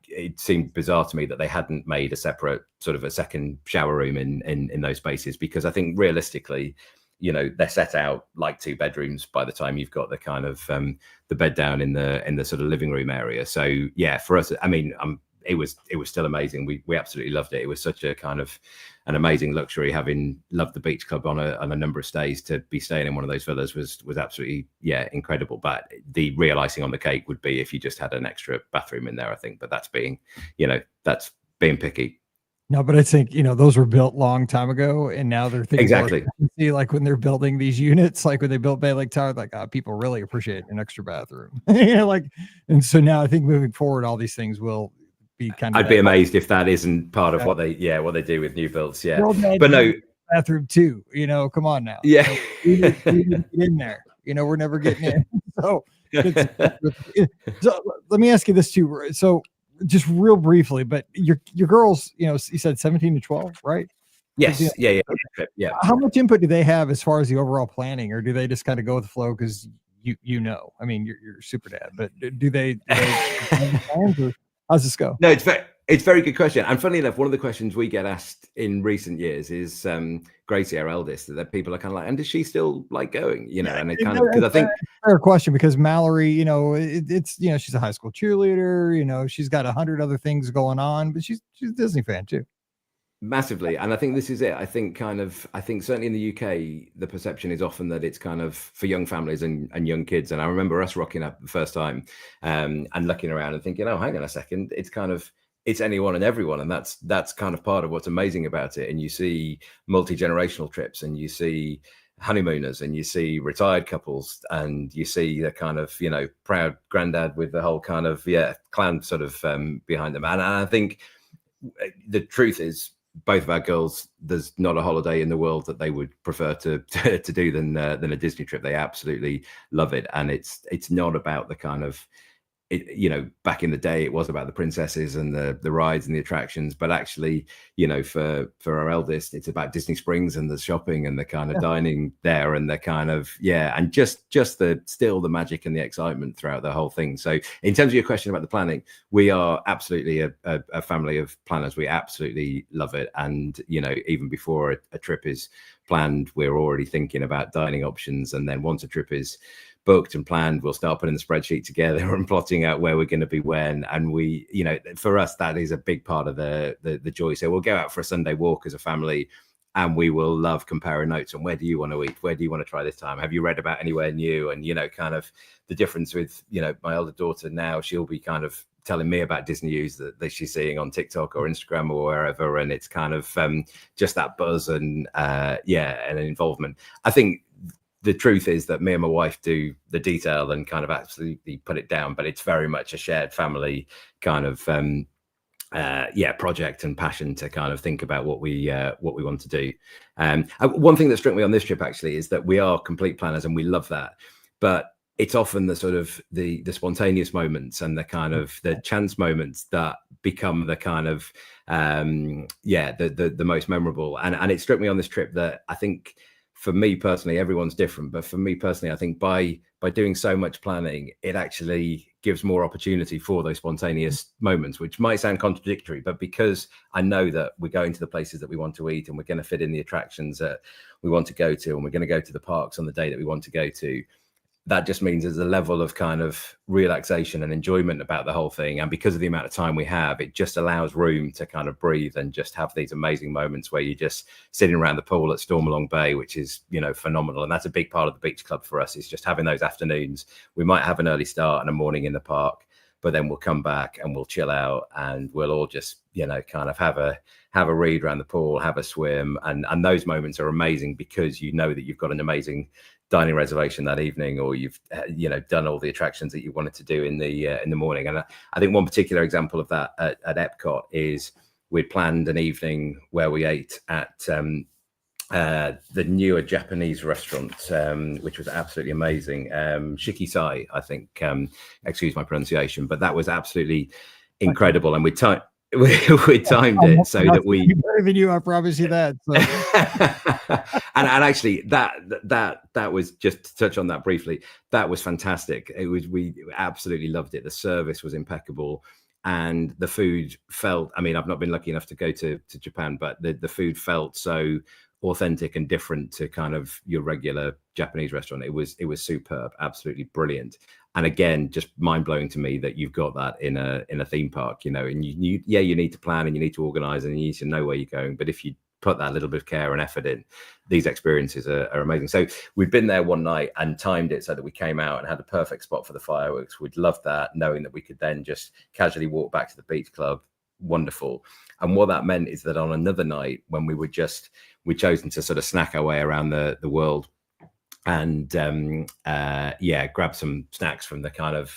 it seemed bizarre to me that they hadn't made a separate sort of a second shower room in those spaces, because I think realistically, you know, they're set out like 2 bedrooms by the time you've got the kind of the bed down in the sort of living room area. So yeah, for us, I mean, it was still amazing. We absolutely loved it. It was such a kind of an amazing luxury, having loved the beach club on a number of stays, to be staying in one of those villas was absolutely, yeah, incredible. But the real icing on the cake would be if you just had an extra bathroom in there, I think. But that's being picky. No, but I think, you know, those were built long time ago, and now they're thinking exactly. Like when they're building these units, like when they built Bay Lake Tower, like people really appreciate an extra bathroom. You know, like, and so now I think moving forward, all these things will be kind of. I'd be amazed if that isn't part of what they do with new builds. Yeah, but no bathroom too. You know, come on now. Yeah, we need to get in there. You know, we're never getting in. So let me ask you this too. So just real briefly, but your girls, you know, you said 17 to 12, right? Yes. Yeah. How much input do they have as far as the overall planning, or do they just kind of go with the flow because you know? I mean, you're super dad, but do they plans, or how's this go? No, it's a very good question. And funny enough, one of the questions we get asked in recent years is Gracie, our eldest, that people are kind of like, and does she still like going? You know, and it kind of, because I think fair question, because Mallory, you know, it's you know, she's a high school cheerleader, you know, she's got 100 other things going on, but she's a Disney fan too. Massively. And I think this is it. I think certainly in the UK, the perception is often that it's kind of for young families and young kids. And I remember us rocking up the first time and looking around and thinking, oh, hang on a second, it's anyone and everyone. And that's kind of part of what's amazing about it. And you see multi-generational trips, and you see honeymooners, and you see retired couples, and you see the kind of, you know, proud granddad with the whole kind of, clan sort of behind them. And I think the truth is, both of our girls, there's not a holiday in the world that they would prefer to do than a Disney trip. They absolutely love it. And it's not about the kind of, you know, back in the day, it was about the princesses and the rides and the attractions, but actually, you know, for our eldest, it's about Disney Springs and the shopping and the kind of dining there, and the kind of, and just the magic and the excitement throughout the whole thing. So in terms of your question about the planning, we are absolutely a family of planners. We absolutely love it. And, you know, even before a trip is planned, we're already thinking about dining options. And then once a trip is booked and planned, we'll start putting the spreadsheet together and plotting out where we're going to be when. And we, you know, for us, that is a big part of the joy. So we'll go out for a Sunday walk as a family, and we will love comparing notes on where do you want to eat, where do you want to try this time, have you read about anywhere new? And, you know, kind of the difference with, you know, my older daughter now, she'll be kind of telling me about Disney news that she's seeing on TikTok or Instagram or wherever, and it's kind of just that buzz and and involvement. I think the truth is that me and my wife do the detail and kind of absolutely put it down, but it's very much a shared family kind of project and passion to kind of think about what we want to do. One thing that struck me on this trip actually is that we are complete planners and we love that, but it's often the sort of the spontaneous moments and the kind of the chance moments that become the kind of the most memorable. And it struck me on this trip that I think for me personally, everyone's different, but for me personally, I think by doing so much planning, it actually gives more opportunity for those spontaneous moments, which might sound contradictory, but because I know that we're going to the places that we want to eat and we're going to fit in the attractions that we want to go to, and we're going to go to the parks on the day that we want to go to, that just means there's a level of kind of relaxation and enjoyment about the whole thing. And because of the amount of time we have, it just allows room to kind of breathe and just have these amazing moments where you're just sitting around the pool at Stormalong Bay, which is, phenomenal. And that's a big part of the beach club for us, is just having those afternoons. We might have an early start and a morning in the park, but then we'll come back and we'll chill out and we'll all just, kind of have a read around the pool, have a swim. And those moments are amazing because you know that you've got an amazing dining reservation that evening, or you've done all the attractions that you wanted to do in the morning. And I think one particular example of that at Epcot is we'd planned an evening where we ate at the newer Japanese restaurant, which was absolutely amazing. Shikisai, I think, excuse my pronunciation, but that was absolutely incredible. And we timed it so that we better than you, I promise you that. So. and actually that was, just to touch on that briefly, that was fantastic. We absolutely loved it. The service was impeccable and the food felt, I've not been lucky enough to go to Japan, but the food felt so authentic and different to kind of your regular Japanese restaurant. It was superb, absolutely brilliant. And again, just mind blowing to me that you've got that in a theme park, and you need to plan and you need to organize and you need to know where you're going. But if you put that little bit of care and effort in, these experiences are amazing. So we'd been there one night and timed it so that we came out and had the perfect spot for the fireworks. We'd loved that, knowing that we could then just casually walk back to the beach club. Wonderful. And what that meant is that on another night when we'd chosen to sort of snack our way around the world and grab some snacks from the kind of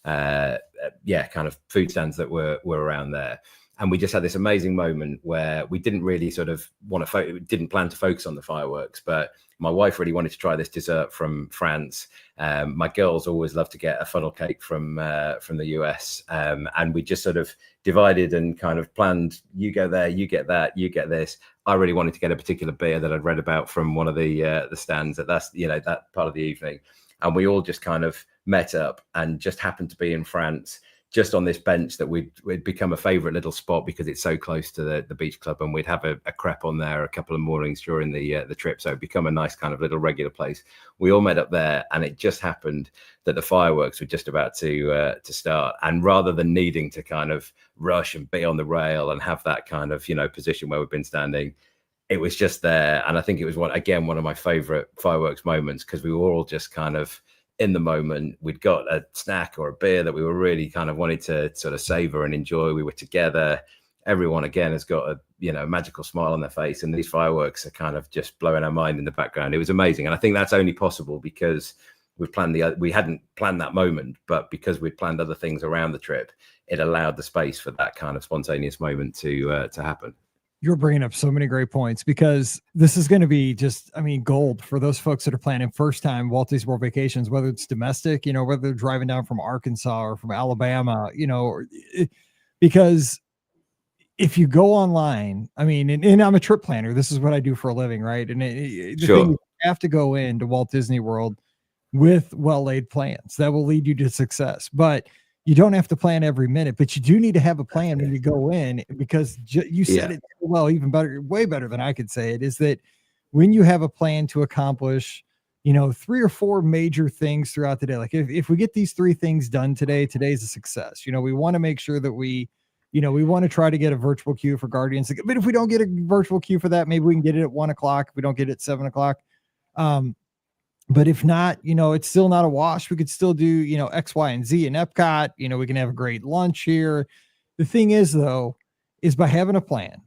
kind of food stands that were around there. And we just had this amazing moment where we didn't really sort of didn't plan to focus on the fireworks, but my wife really wanted to try this dessert from France. My girls always love to get a funnel cake from the US. And we just sort of divided and kind of planned, you go there, you get that, you get this. I really wanted to get a particular beer that I'd read about from one of the stands that part of the evening. And we all just kind of met up and just happened to be in France, just on this bench that we'd become a favorite little spot because it's so close to the beach club, and we'd have a crepe on there a couple of mornings during the trip. So it'd become a nice kind of little regular place. We all met up there, and it just happened that the fireworks were just about to start. And rather than needing to kind of rush and be on the rail and have that kind of, position where we've been standing, it was just there. And I think it was one of my favorite fireworks moments, because we were all just kind of in the moment. We'd got a snack or a beer that we were really kind of wanting to sort of savor and enjoy. We were together. Everyone again has got a magical smile on their face, and these fireworks are kind of just blowing our mind in the background. It was amazing. And I think that's only possible because we hadn't planned that moment, but because we'd planned other things around the trip, it allowed the space for that kind of spontaneous moment to happen. You're bringing up so many great points, because this is going to be just, gold for those folks that are planning first time Walt Disney World vacations, whether it's domestic, whether they're driving down from Arkansas or from Alabama, because if you go online, and I'm a trip planner, this is what I do for a living, right? And you have to go into Walt Disney World with well-laid plans that will lead you to success. But you don't have to plan every minute, but you do need to have a plan when you go in, because you said it well, even better, way better than I could say it, is that when you have a plan to accomplish, 3 or 4 major things throughout the day, like if we get these 3 things done today's a success. We want to make sure that we want to try to get a virtual queue for Guardians. But if we don't get a virtual queue for that, maybe we can get it at 1:00. If we don't get it at 7:00. But if not, it's still not a wash. We could still do, X, Y, and Z in Epcot. We can have a great lunch here. The thing is, though, is by having a plan,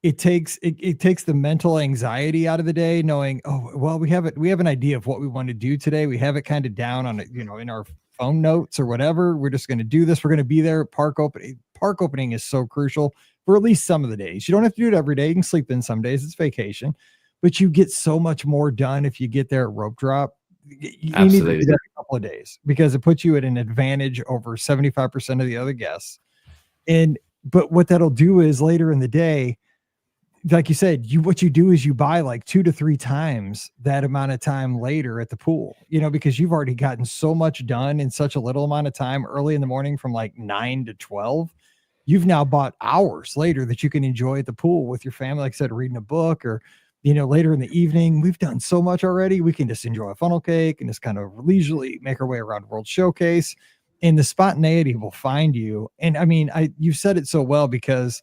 it takes the mental anxiety out of the day, knowing, oh, well, we have an idea of what we want to do today. We have it kind of down on it, in our phone notes or whatever. We're just going to do this. We're going to be there. Park opening is so crucial for at least some of the days. You don't have to do it every day. You can sleep in some days. It's vacation. But you get so much more done if you get there at rope drop. You need to do that a couple of days because it puts you at an advantage over 75% of the other guests. But what that'll do is later in the day, like you said, what you do is you buy like 2 to 3 times that amount of time later at the pool, because you've already gotten so much done in such a little amount of time early in the morning from like 9 to 12. You've now bought hours later that you can enjoy at the pool with your family, like I said, reading a book or later in the evening. We've done so much already. We can just enjoy a funnel cake and just kind of leisurely make our way around World Showcase, and the spontaneity will find you. And I mean, you've said it so well, because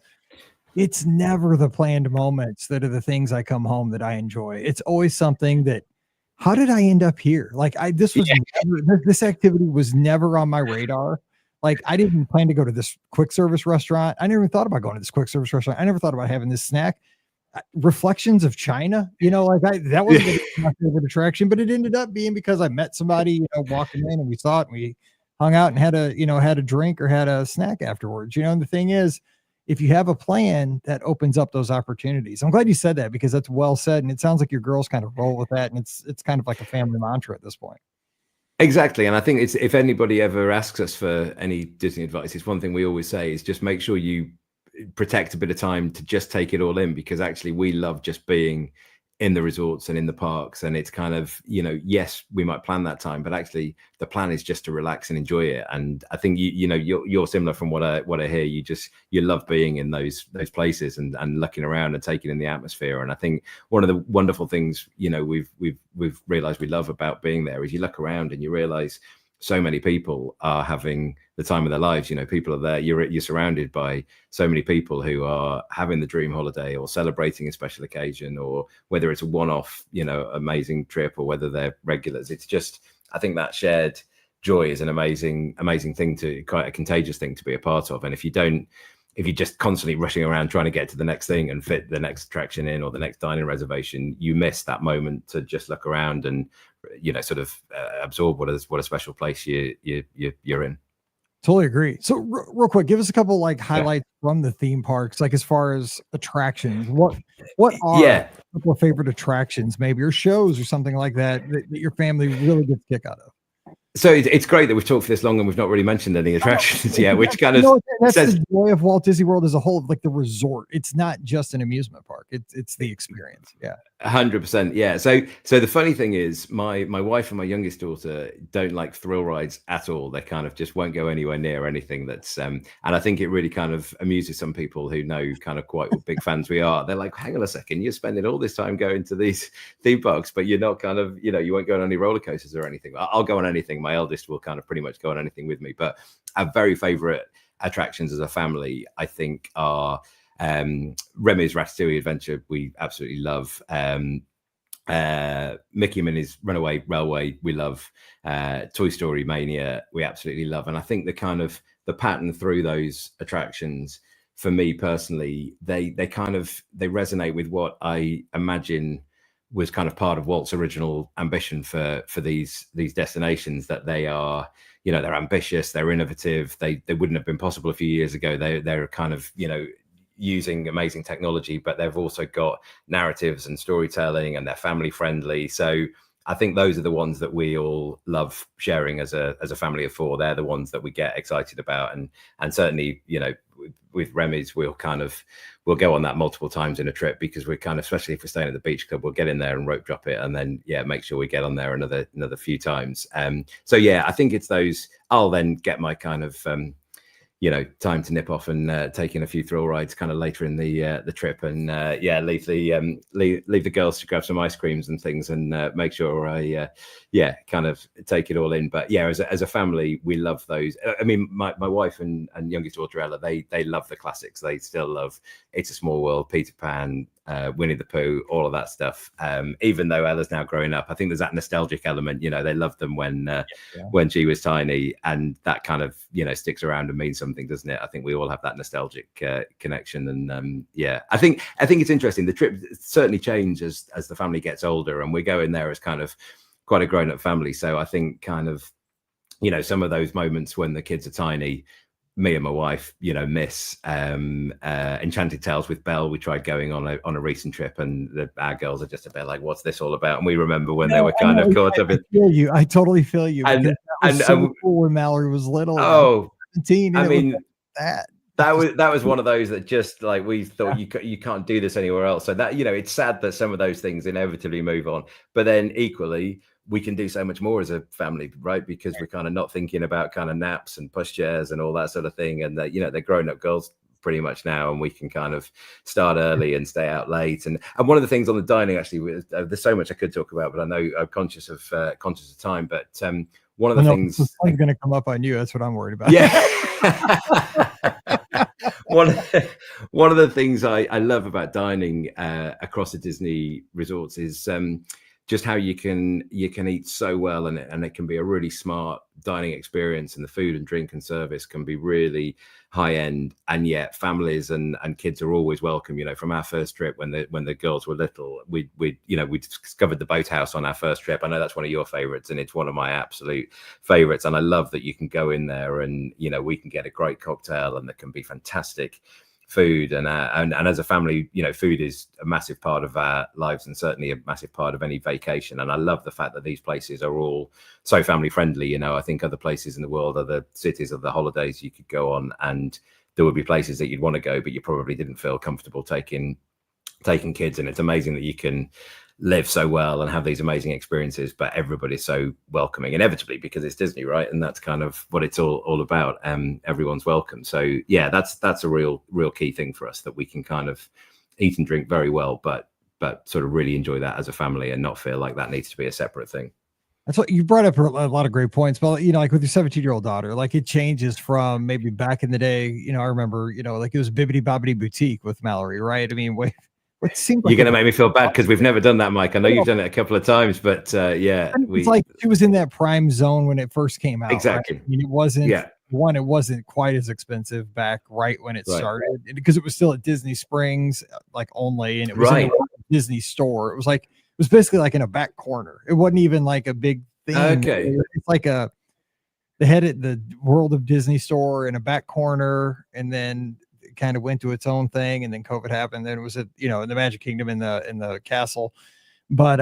it's never the planned moments that are the things I come home that I enjoy. It's always something that, how did I end up here? Like this activity was never on my radar. Like I didn't plan to go to this quick service restaurant. I never even thought about going to this quick service restaurant. I never thought about having this snack. Reflections of China, that wasn't my favorite attraction, but it ended up being because I met somebody, walking in, and we saw it, and we hung out and had a drink or had a snack afterwards, and the thing is, if you have a plan, that opens up those opportunities. I'm glad you said that, because that's well said. And it sounds like your girls kind of roll with that. And it's kind of like a family mantra at this point. Exactly. And I think if anybody ever asks us for any Disney advice, it's one thing we always say is just make sure you protect a bit of time to just take it all in, because actually we love just being in the resorts and in the parks. And it's kind of, yes, we might plan that time, but actually the plan is just to relax and enjoy it. And I think you're similar from what I hear. You love being in those places and looking around and taking in the atmosphere. And I think one of the wonderful things we've realized we love about being there is you look around and you realize so many people are having the time of their lives. People are there. You're surrounded by so many people who are having the dream holiday or celebrating a special occasion, or whether it's a one-off, amazing trip, or whether they're regulars. It's just, I think that shared joy is an amazing thing, quite a contagious thing to be a part of. And if you're just constantly rushing around trying to get to the next thing and fit the next attraction in or the next dining reservation, you miss that moment to just look around and sort of absorb what a special place you're in. Totally agree. So real quick, give us a couple highlights from the theme parks, as far as attractions. What are a couple of favorite attractions, maybe, or shows or something like that your family really gets a kick out of? So it's great that we've talked for this long and we've not really mentioned any attractions yet, which kind of that's the joy of Walt Disney World as a whole, like the resort. It's not just an amusement park; it's the experience. Yeah, 100%. Yeah. So the funny thing is, my wife and my youngest daughter don't like thrill rides at all. They kind of just won't go anywhere near anything that's. And I think it really kind of amuses some people who know kind of quite what big fans we are. They're like, hang on a second, you're spending all this time going to these theme parks, but you're not kind of, you won't go on any roller coasters or anything. I'll go on anything. My eldest will kind of pretty much go on anything with me. But our very favorite attractions as a family, I think, are Remy's Ratatouille Adventure. We absolutely love. Mickey and Minnie's Runaway Railway, we love. Toy Story Mania, we absolutely love. And I think the pattern through those attractions, for me personally, they resonate with what I imagine was kind of part of Walt's original ambition for these destinations, that they are, they're ambitious, they're innovative. They wouldn't have been possible a few years ago. They're kind of, using amazing technology, but they've also got narratives and storytelling, and they're family friendly. So I think those are the ones that we all love sharing as a family of four. They're the ones that we get excited about, and certainly, with Remy's, we'll go on that multiple times in a trip, because we're kind of, especially if we're staying at the beach club, we'll get in there and rope drop it, and then make sure we get on there another few times. So I think it's those. I'll then get my kind of time to nip off and take in a few thrill rides kind of later in the trip, and leave the girls to grab some ice creams and things, and make sure I kind of take it all in. But as a family, we love those. I mean, my wife and youngest daughter Ella, they love the classics. They still love It's a Small World, Peter Pan, Winnie the Pooh, all of that stuff. Even though Ella's now growing up, I think there's that nostalgic element. They loved them when she was tiny, and that kind of sticks around and means something, doesn't it? I think we all have that nostalgic connection, and I think it's interesting. The trip certainly changes as the family gets older, and we go in there as kind of quite a grown-up family. So I think kind of some of those moments when the kids are tiny, me and my wife, miss Enchanted Tales with Belle. We tried going on a recent trip, and our girls are just a bit like, "What's this all about?" And we remember when they were kind of caught up. I totally feel you. And so cool when Mallory was little. Oh, 17. I mean, that was one of those that just like we thought you can't do this anywhere else. So that it's sad that some of those things inevitably move on, but then equally, we can do so much more as a family, right? Because we're kind of not thinking about kind of naps and pushchairs and all that sort of thing. And that, they're grown up girls pretty much now, and we can kind of start early and stay out late. And one of the things on the dining, actually, there's so much I could talk about, but I know I'm conscious of time. But one of the things is going to come up on you. That's what I'm worried about. Yeah. One of the things I love about dining across the Disney resorts is just how you can eat so well, and it can be a really smart dining experience, and the food and drink and service can be really high end, and yet families and kids are always welcome. From our first trip when the girls were little, we discovered the boathouse on our first trip. I know that's one of your favorites, and it's one of my absolute favorites. And I love that you can go in there and we can get a great cocktail, and there can be fantastic food, and as a family, food is a massive part of our lives, and certainly a massive part of any vacation. And I love the fact that these places are all so family friendly. I think other places in the world, other cities, other holidays you could go on, and there would be places that you'd want to go, but you probably didn't feel comfortable taking kids. And it's amazing that you can live so well and have these amazing experiences, but everybody's so welcoming, inevitably, because it's Disney, right? And that's kind of what it's all about. Everyone's welcome. So yeah, that's a real key thing for us, that we can kind of eat and drink very well, but sort of really enjoy that as a family and not feel like that needs to be a separate thing. That's what you brought up, a lot of great points. But like with your 17-year-old daughter, like it changes from maybe back in the day. I remember, like it was Bibbidi Bobbidi Boutique with Mallory, right? I mean, what seemed like you're going to make me feel bad because we've never done that, Mike. I know you've done it a couple of times, but it's like she was in that prime zone when it first came out. Exactly. Right? I mean, it wasn't it wasn't quite as expensive back right when it started, because it was still at Disney Springs, like only, and it was in a Disney store. It was basically like in a back corner. It wasn't even like a big thing. Okay. It's like they had it, the World of Disney store in a back corner, and then kind of went to its own thing, and then COVID happened. Then it was in the Magic Kingdom in the castle. But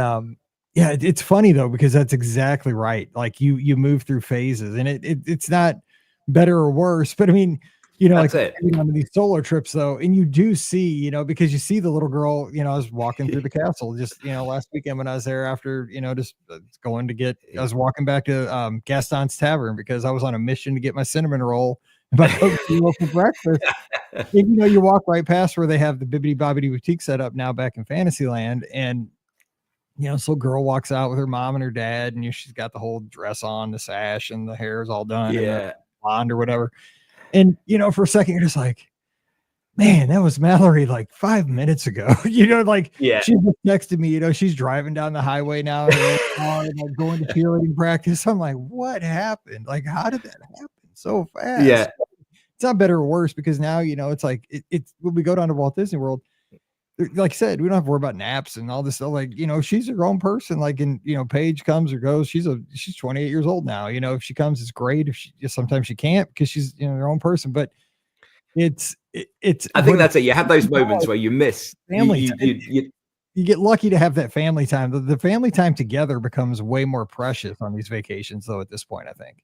it's funny though, because that's exactly right. Like you move through phases, and it's not better or worse, but I mean, that's like on these solo trips though, and you do see, because you see the little girl, I was walking through the castle just, last weekend when I was there after, just going to get, I was walking back to Gaston's Tavern because I was on a mission to get my cinnamon roll for breakfast. And, you walk right past where they have the Bibbidi Bobbidi Boutique set up now back in Fantasyland, and so girl walks out with her mom and her dad, and she's got the whole dress on, the sash, and the hair is all done, and blonde or whatever. And for a second you're just like, man, that was Mallory like 5 minutes ago. She just texted me, she's driving down the highway now and like going to cheerleading practice. I'm like, what happened? Like, how did that happen so fast? Yeah. It's not better or worse, because now, it's like it's when we go down to Walt Disney World, like I said, we don't have to worry about naps and all this stuff. Like, she's her own person. Like, and Paige comes or goes. She's 28 years old now. If she comes, it's great. If sometimes she can't, because she's her own person. But it's. I think that's it. You have those moments where you miss family. You get lucky to have that family time. The family time together becomes way more precious on these vacations, though. At this point, I think.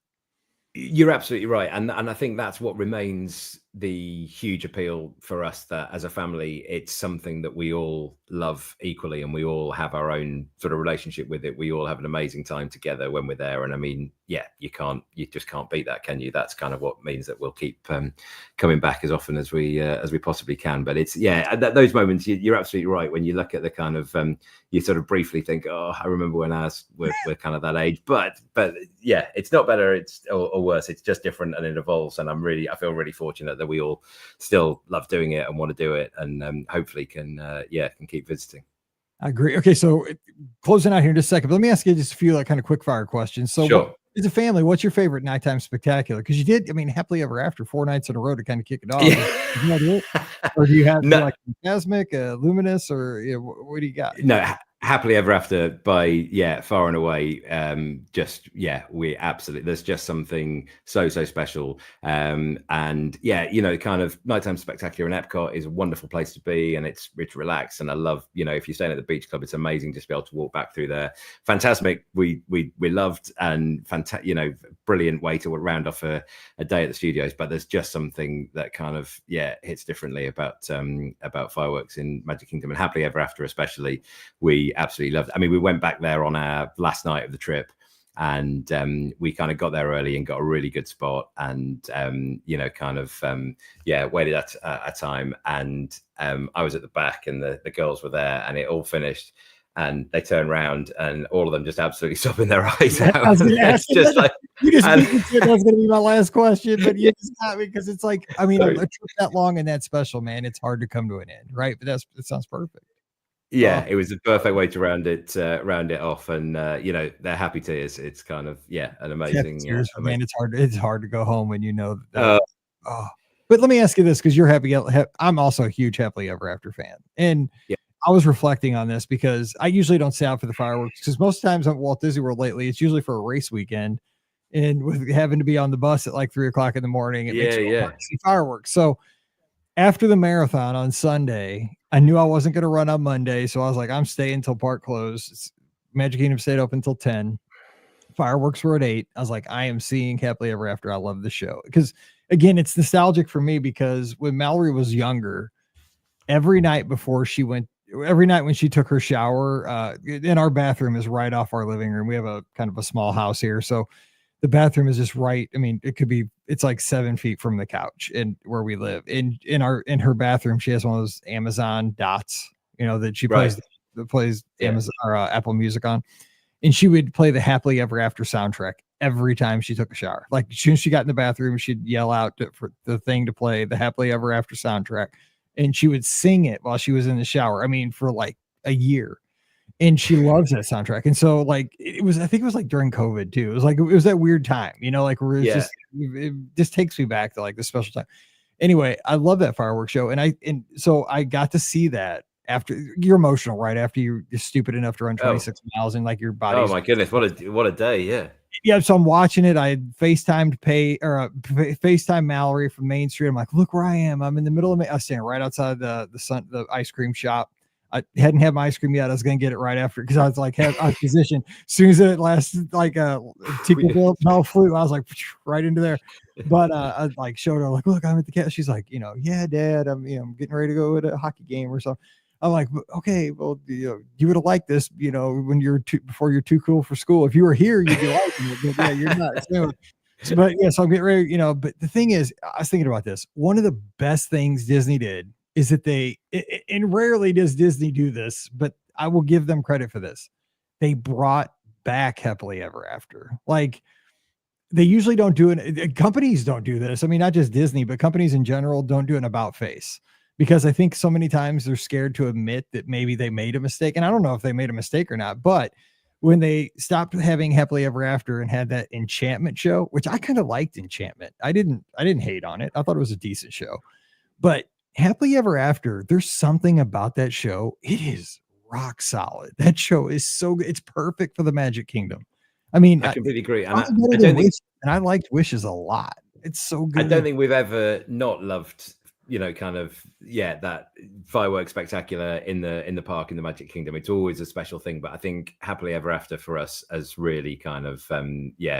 You're absolutely right. And I think that's what remains the huge appeal for us, that as a family, it's something that we all love equally, and we all have our own sort of relationship with it. We all have an amazing time together when we're there. And I mean, you just can't beat that, can you? That's kind of what means that we'll keep coming back as often as we possibly can. But it's, those moments, you're absolutely right. When you look at the kind of, you sort of briefly think, oh, I remember when we're kind of that age, but yeah, it's not better, or worse. It's just different, and it evolves. And I feel really fortunate that we all still love doing it and want to do it, and hopefully can keep visiting. I agree. Okay, so closing out here in just a second, but let me ask you just a few like kind of quick fire questions. So sure. As a family, what's your favorite nighttime spectacular? Because you did, I mean, Happily Ever After 4 nights in a row to kind of kick it off. Yeah. Or do you have like Cosmic, Luminous, or what do you got? No, Happily Ever After by far and away. We absolutely, there's just something so special. And kind of nighttime spectacular in Epcot is a wonderful place to be, and it's relaxed. And I love, if you're staying at the beach club, it's amazing just to be able to walk back through there. Fantastic, we loved, and brilliant way to round off a day at the studios. But there's just something that kind of hits differently about fireworks in Magic Kingdom, and Happily Ever After especially. We absolutely loved it. I mean, we went back there on our last night of the trip, and we kind of got there early and got a really good spot, and waited at a time, and I was at the back and the girls were there, and it all finished, and they turned around and all of them just absolutely sobbing their eyes out. I was going to ask you, that was going to be my last question, but you just got me, because it's like, I mean, a trip that long and that special, man, it's hard to come to an end, right? But it sounds perfect. Yeah, it was the perfect way to round it off, and they're happy tears. It's kind of an amazing. Tears, man, it's hard to go home when you know that. But let me ask you this, because you're happy. I'm also a huge Happily Ever After fan, and I was reflecting on this because I usually don't stay out for the fireworks, because most times at Walt Disney World lately, it's usually for a race weekend, and with having to be on the bus at like 3:00 in the morning, it makes me want to see fireworks. So after the marathon on Sunday, I knew I wasn't going to run on Monday. So I was like, I'm staying until park closed. Magic Kingdom stayed open until 10. Fireworks were at 8. I was like, I am seeing Happily Ever After. I love the show. Because again, it's nostalgic for me, because when Mallory was younger, every night when she took her shower, in our bathroom is right off our living room. We have a kind of a small house here. So the bathroom is just right. I mean, it's like 7 feet from the couch and where we live. In her bathroom, she has one of those Amazon dots, that she plays Amazon or Apple Music on. And she would play the Happily Ever After soundtrack every time she took a shower. Like as soon as she got in the bathroom, she'd yell out for the thing to play the Happily Ever After soundtrack. And she would sing it while she was in the shower. I mean, for like a year. And she loves that soundtrack. And so like, I think it was like during COVID too. It was that weird time, like where it just takes me back to like the special time. Anyway, I love that fireworks show. And so I got to see that after. You're emotional, right? After you're stupid enough to run 26 miles and like your body. Oh my goodness. What a day. Yeah. Yeah. So I'm watching it. I had FaceTime Mallory from Main Street. I'm like, look where I am. I'm in the middle of I was standing right outside the ice cream shop. I hadn't had my ice cream yet. I was going to get it right after, because I was like, I was positioned. As soon as it lasted like a Tinker Bell flew, I was like right into there. But I like showed her like, look, I'm at the cat. She's like, yeah, Dad, I'm getting ready to go to a hockey game or something. I'm like, okay, well, you would have liked this, when before you're too cool for school. If you were here, you'd be liking it. But yeah, you're not. So I'm getting ready, but the thing is, I was thinking about this. One of the best things Disney did is that and rarely does Disney do this, but I will give them credit for this. They brought back Happily Ever After. Like they usually don't do it. Companies don't do this. I mean, not just Disney, but companies in general don't do an about face, because I think so many times they're scared to admit that maybe they made a mistake. And I don't know if they made a mistake or not, but when they stopped having Happily Ever After and had that Enchantment show, which I kind of liked Enchantment. I didn't hate on it. I thought it was a decent show, but Happily Ever After, there's something about that show. It is rock solid. That show is so good. It's perfect for the Magic Kingdom. I mean, I completely agree. And I liked Wishes a lot. It's so good. I don't think we've ever not loved, that fireworks spectacular in the park in the Magic Kingdom. It's always a special thing. But I think Happily Ever After for us has really kind of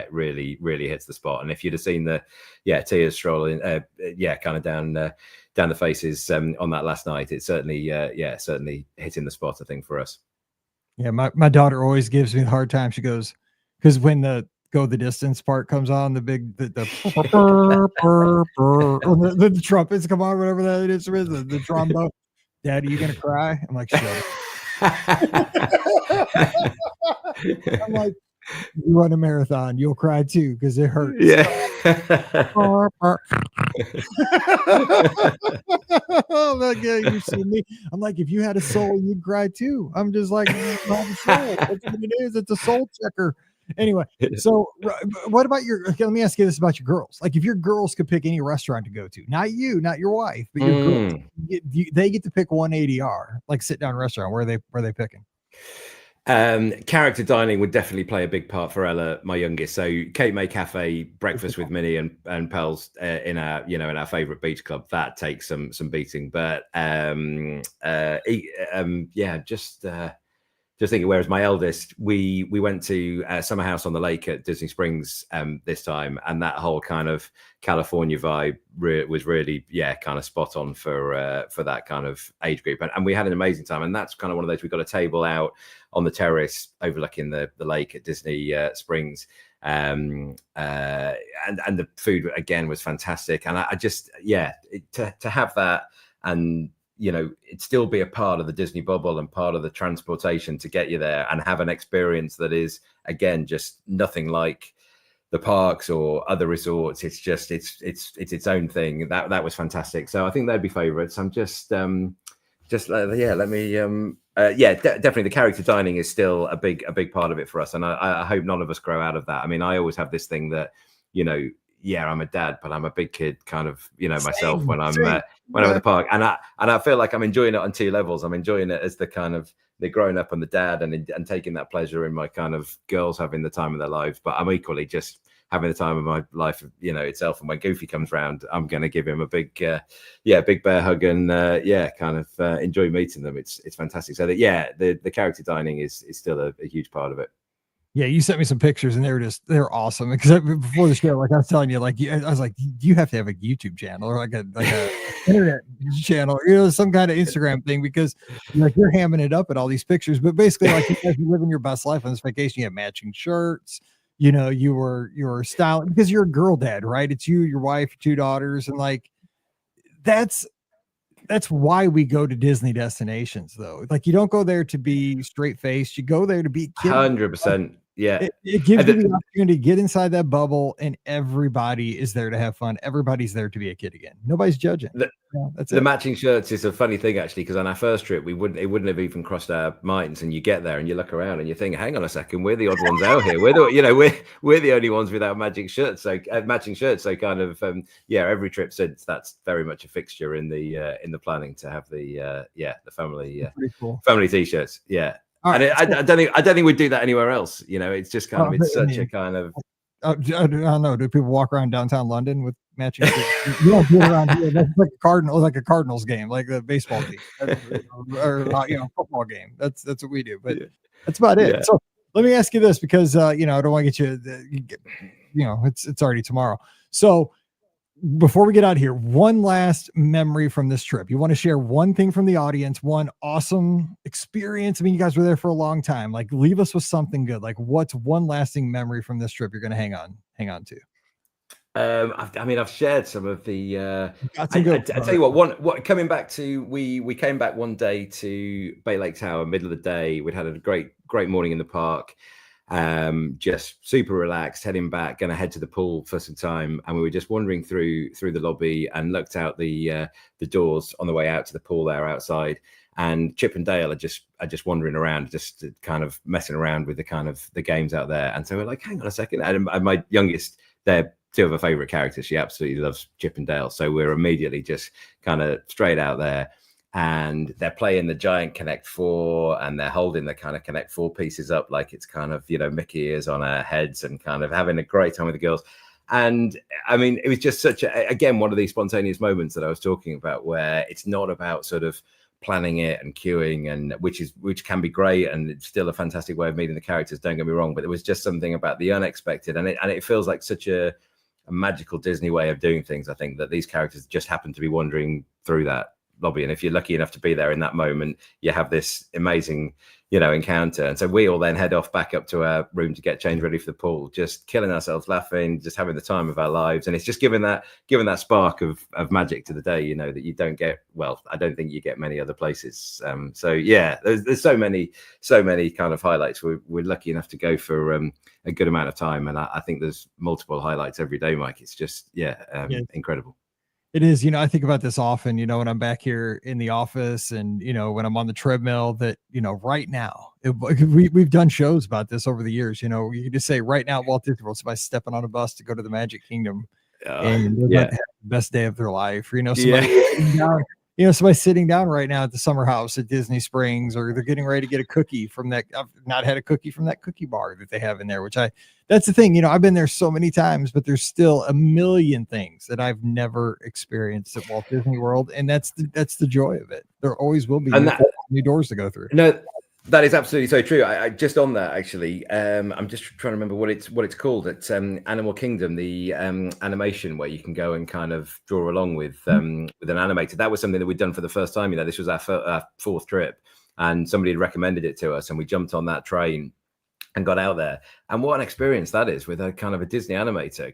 really hits the spot. And if you'd have seen the tears strolling kind of down the faces on that last night, it's certainly hitting the spot, I think, for us. Yeah, my daughter always gives me a hard time. She goes, because when the Go the Distance part comes on, the trumpets come on, whatever that instrument is, the trombone. Dad, are you gonna cry? I'm like, shut up. I'm like, you run a marathon, you'll cry too because it hurts. Yeah. Like, you see me. I'm like, if you had a soul, you'd cry too. I'm just like, not a soul. That's what it is. It's a soul checker. Anyway, so what about okay, let me ask you this about your girls. Like, if your girls could pick any restaurant to go to, not you, not your wife, but your girls, they get to pick 180R, like sit down restaurant. Where are they picking? Character dining would definitely play a big part for Ella, my youngest. So Cape May Cafe, breakfast with Minnie and Pels in our favorite beach club. That takes some beating, but just thinking. Whereas my eldest, we went to Summer House on the Lake at Disney Springs this time, and that whole kind of California vibe was really kind of spot on for that kind of age group, and we had an amazing time. And that's kind of one of those. We got a table out on the terrace overlooking the lake at Disney Springs, and the food again was fantastic. And I just to have that and it'd still be a part of the Disney bubble and part of the transportation to get you there and have an experience that is, again, just nothing like the parks or other resorts. It's just, it's its own thing. That was fantastic. So I think they'd be favorites. I'm definitely the character dining is still a big part of it for us. And I hope none of us grow out of that. I mean, I always have this thing that, I'm a dad, but I'm a big kid kind of, myself when I'm at the park, and I feel like I'm enjoying it on two levels. I'm enjoying it as the kind of the growing up and the dad, and taking that pleasure in my kind of girls having the time of their lives. But I'm equally just having the time of my life, itself. And when Goofy comes round, I'm going to give him a big bear hug and enjoy meeting them. It's fantastic. So that the character dining is still a huge part of it. Yeah, you sent me some pictures and they're awesome. Because before the show, like I was telling you, like I was like, you have to have a YouTube channel or like a internet channel, some kind of Instagram thing, because you're hamming it up at all these pictures. But basically, like, you guys are living your best life on this vacation. You have matching shirts. You were styling because you're a girl dad, right? It's you, your wife, your two daughters, and like that's why we go to Disney destinations, though. Like, you don't go there to be straight faced. You go there to be 100%. Yeah, it gives you the opportunity to get inside that bubble, and everybody is there to have fun. Everybody's there to be a kid again. Nobody's judging. That's the matching shirts is a funny thing, actually, because on our first trip, it wouldn't have even crossed our minds. And you get there and you look around and you think, hang on a second, we're the odd ones out here. We're the only ones without matching shirts. So kind of every trip since, that's very much a fixture in the planning to have the family family t-shirts. Yeah. Right. And I don't think we'd do that anywhere else. It's just kind of, it's such a kind of. I don't know. Do people walk around downtown London with matching? You don't do it around here. That's like a Cardinals game, like the baseball game, or football game. That's what we do. But that's about it. Yeah. So let me ask you this, because I don't want to get you. It's already tomorrow. So before we get out of here, one last memory from this trip. You want to share one thing from the audience, one awesome experience? I mean, you guys were there for a long time. Like, leave us with something good. Like, what's one lasting memory from this trip you're going to hang on to? I've shared some of the. I tell you what. Coming back to, we came back one day to Bay Lake Tower, middle of the day. We'd had a great morning in the park. Just super relaxed, heading back, gonna head to the pool for some time, and we were just wandering through the lobby and looked out the doors on the way out to the pool there outside, and Chip and Dale are just wandering around, just kind of messing around with the games out there. And so we're like, hang on a second, and my youngest, they're two of her favorite characters. She absolutely loves Chip and Dale, so we're immediately just kind of straight out there. And they're playing the giant Connect Four, and they're holding the kind of Connect Four pieces up like it's kind of, Mickey ears on our heads, and kind of having a great time with the girls. And I mean, it was just again, one of these spontaneous moments that I was talking about, where it's not about sort of planning it and queuing, and which can be great, and it's still a fantastic way of meeting the characters, don't get me wrong, but there was just something about the unexpected, and it feels like such a magical Disney way of doing things. I think that these characters just happen to be wandering through that lobby. And if you're lucky enough to be there in that moment, you have this amazing, encounter. And so we all then head off back up to our room to get changed ready for the pool, just killing ourselves laughing, just having the time of our lives. And it's just given that spark of magic to the day, that you don't get, well, I don't think you get many other places. So yeah, there's so many kind of highlights. We're lucky enough to go for a good amount of time. And I think there's multiple highlights every day, Mike. It's just, incredible. It is, I think about this often, when I'm back here in the office and, when I'm on the treadmill that, right now, we've done shows about this over the years, you can just say right now, Walt Disney World, somebody's stepping on a bus to go to the Magic Kingdom and they're about to have the best day of their life. Somebody sitting down right now at the summer house at Disney Springs, or they're getting ready to get a cookie from that. I've not had a cookie from that cookie bar that they have in there, that's the thing, I've been there so many times, but there's still a million things that I've never experienced at Walt Disney World. And that's the joy of it. There always will be new doors to go through. No, that is absolutely so true. I just on that, actually, I'm just trying to remember what it's called. It's Animal Kingdom, the animation where you can go and kind of draw along with an animator. That was something that we'd done for the first time. This was our fourth trip, and somebody had recommended it to us, and we jumped on that train and got out there. And what an experience that is with a kind of a Disney animator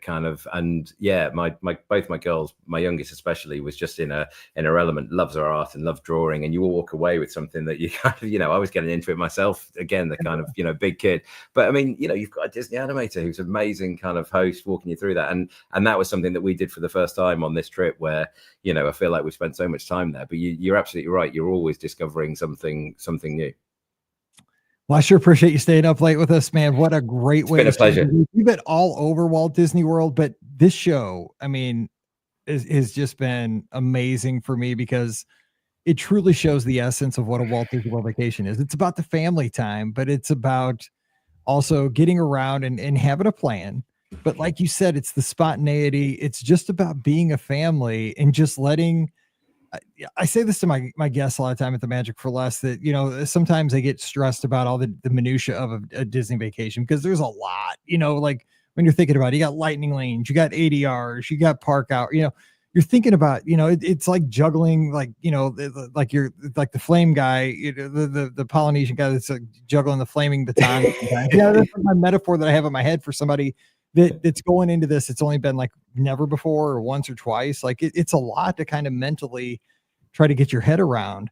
both my girls, my youngest especially, was just in her element, loves her art and loves drawing. And you walk away with something that you kind of, I was getting into it myself again, the kind of, big kid. But you've got a Disney animator who's an amazing kind of host walking you through that. And that was something that we did for the first time on this trip where, I feel like we spent so much time there, but you're absolutely right. You're always discovering something new. Well, I sure appreciate you staying up late with us, man. What a great way. It's been a pleasure. You've been all over Walt Disney World, but this show, has just been amazing for me because it truly shows the essence of what a Walt Disney World vacation is. It's about the family time, but it's about also getting around and having a plan. But like you said, it's the spontaneity. It's just about being a family and just letting. I say this to my guests a lot of time at the Magic for Less that, sometimes they get stressed about all the minutia of a Disney vacation because there's a lot, like when you're thinking about it, you got lightning lanes, you got ADRs, you got park out, you're thinking about, it's like juggling, like, like you're like the flame guy, the Polynesian guy that's juggling the flaming baton. That's my metaphor that I have in my head for somebody that's going into this. It's only been like never before or once or twice. Like it's a lot to kind of mentally try to get your head around.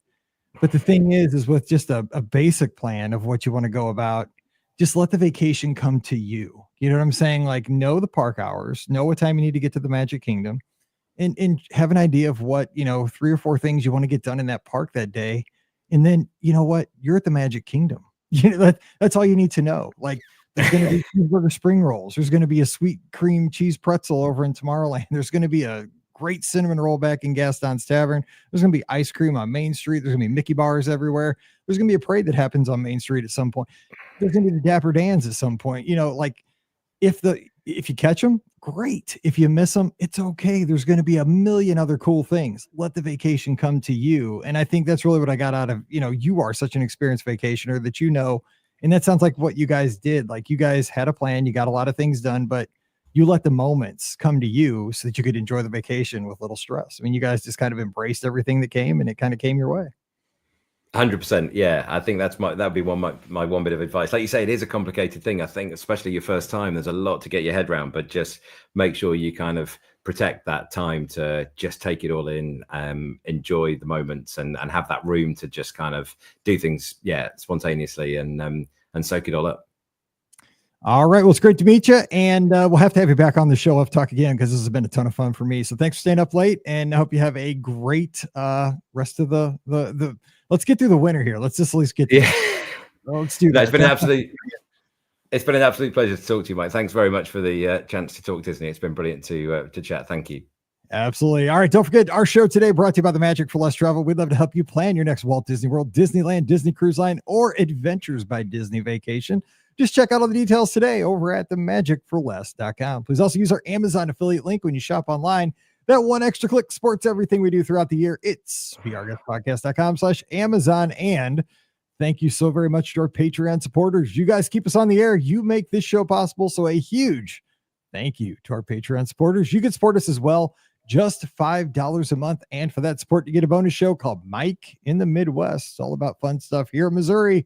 But the thing is with just a basic plan of what you want to go about, just let the vacation come to you. You know what I'm saying? Like know the park hours, know what time you need to get to the Magic Kingdom, and have an idea of what, 3 or 4 things you want to get done in that park that day. And then, you know what? You're at the Magic Kingdom. That's all you need to know. Like, there's going to be cheeseburger spring rolls. There's going to be a sweet cream cheese pretzel over in Tomorrowland. There's going to be a great cinnamon roll back in Gaston's Tavern. There's going to be ice cream on Main Street. There's going to be Mickey bars everywhere. There's going to be a parade that happens on Main Street at some point. There's going to be the Dapper Dans at some point. Like if you catch them, great. If you miss them, it's okay. There's going to be a million other cool things. Let the vacation come to you. And I think that's really what I got out of, you are such an experienced vacationer that and that sounds like what you guys did. Like you guys had a plan, you got a lot of things done, but you let the moments come to you so that you could enjoy the vacation with little stress. You guys just kind of embraced everything that came and it kind of came your way. 100%. Yeah. I think that'd be my one bit of advice. Like you say, it is a complicated thing. I think, especially your first time, there's a lot to get your head around, but just make sure you kind of protect that time to just take it all in, enjoy the moments and have that room to just kind of do things, spontaneously and soak it all up. All right. Well, it's great to meet you. And we'll have to have you back on the show. I'll talk again because this has been a ton of fun for me. So thanks for staying up late and I hope you have a great rest of the let's get through the winter here. Let's just at least get through. Let's do that. It's been an absolute pleasure to talk to you, Mike. Thanks very much for the chance to talk Disney. It's been brilliant to chat. Thank you. Absolutely. All right. Don't forget our show today brought to you by the Magic for Less Travel. We'd love to help you plan your next Walt Disney World, Disneyland, Disney Cruise Line, or Adventures by Disney vacation. Just check out all the details today over at themagicforless.com. Please also use our Amazon affiliate link when you shop online. That one extra click supports everything we do throughout the year. It's ourguestpodcast.com/Amazon. And thank you so very much to our Patreon supporters. You guys keep us on the air. You make this show possible. So a huge thank you to our Patreon supporters. You can support us as well. just $5 a month. And for that support, you get a bonus show called Mike in the Midwest. It's all about fun stuff here in Missouri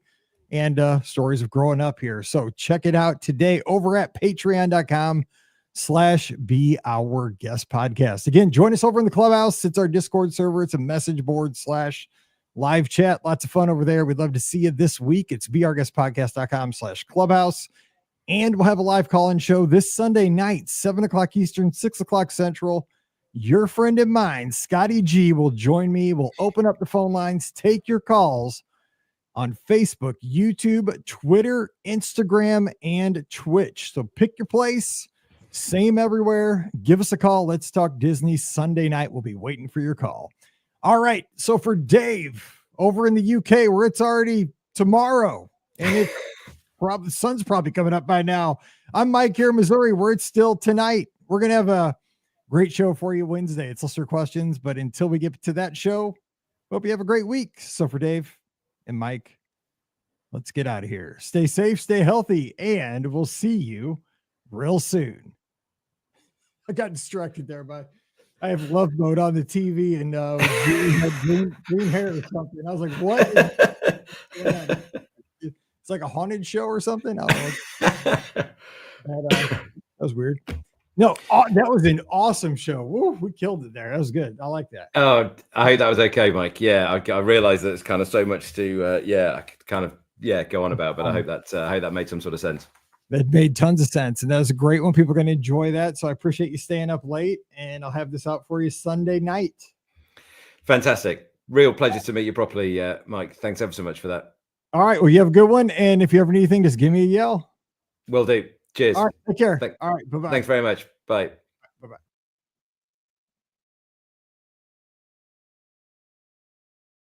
and stories of growing up here. So check it out today over at patreon.com/Be Our Guest Podcast. Again, join us over in the clubhouse. It's our Discord server. It's a message board / live chat. Lots of fun over there. We'd love to see you this week. It's beourguestpodcast.com/clubhouse. And we'll have a live call-in show this Sunday night, 7 o'clock Eastern, 6 o'clock Central. Your friend and mine, Scotty G, will join me. We'll open up the phone lines, take your calls on Facebook, YouTube, Twitter, Instagram, and Twitch. So pick your place. Same everywhere. Give us a call. Let's talk Disney Sunday night. We'll be waiting for your call. All right. So for Dave over in the UK, where it's already tomorrow, and it's probably the sun's probably coming up by now. I'm Mike here in Missouri, where it's still tonight. We're going to have a great show for you Wednesday. It's listener questions. But until we get to that show, hope you have a great week. So for Dave and Mike, let's get out of here. Stay safe, stay healthy, and we'll see you real soon. I got distracted there by I have love mode on the TV and green hair or something. I was like, what? It's like a haunted show or something. I don't know. That was weird. No, that was an awesome show. Woo, we killed it there. That was good. I like that. Oh, I hope that was okay, Mike. Yeah, I realize that it's kind of so much to I could kind of go on about, but I hope that made some sort of sense. That made tons of sense, and that was a great one. People are going to enjoy that, so I appreciate you staying up late, and I'll have this out for you Sunday night. Fantastic. Real pleasure to meet you properly, Mike. Thanks ever so much for that. All right, well, you have a good one, and if you ever need anything, just give me a yell. Will do. Cheers. All right, take care. All right, bye-bye. Thanks very much. Bye.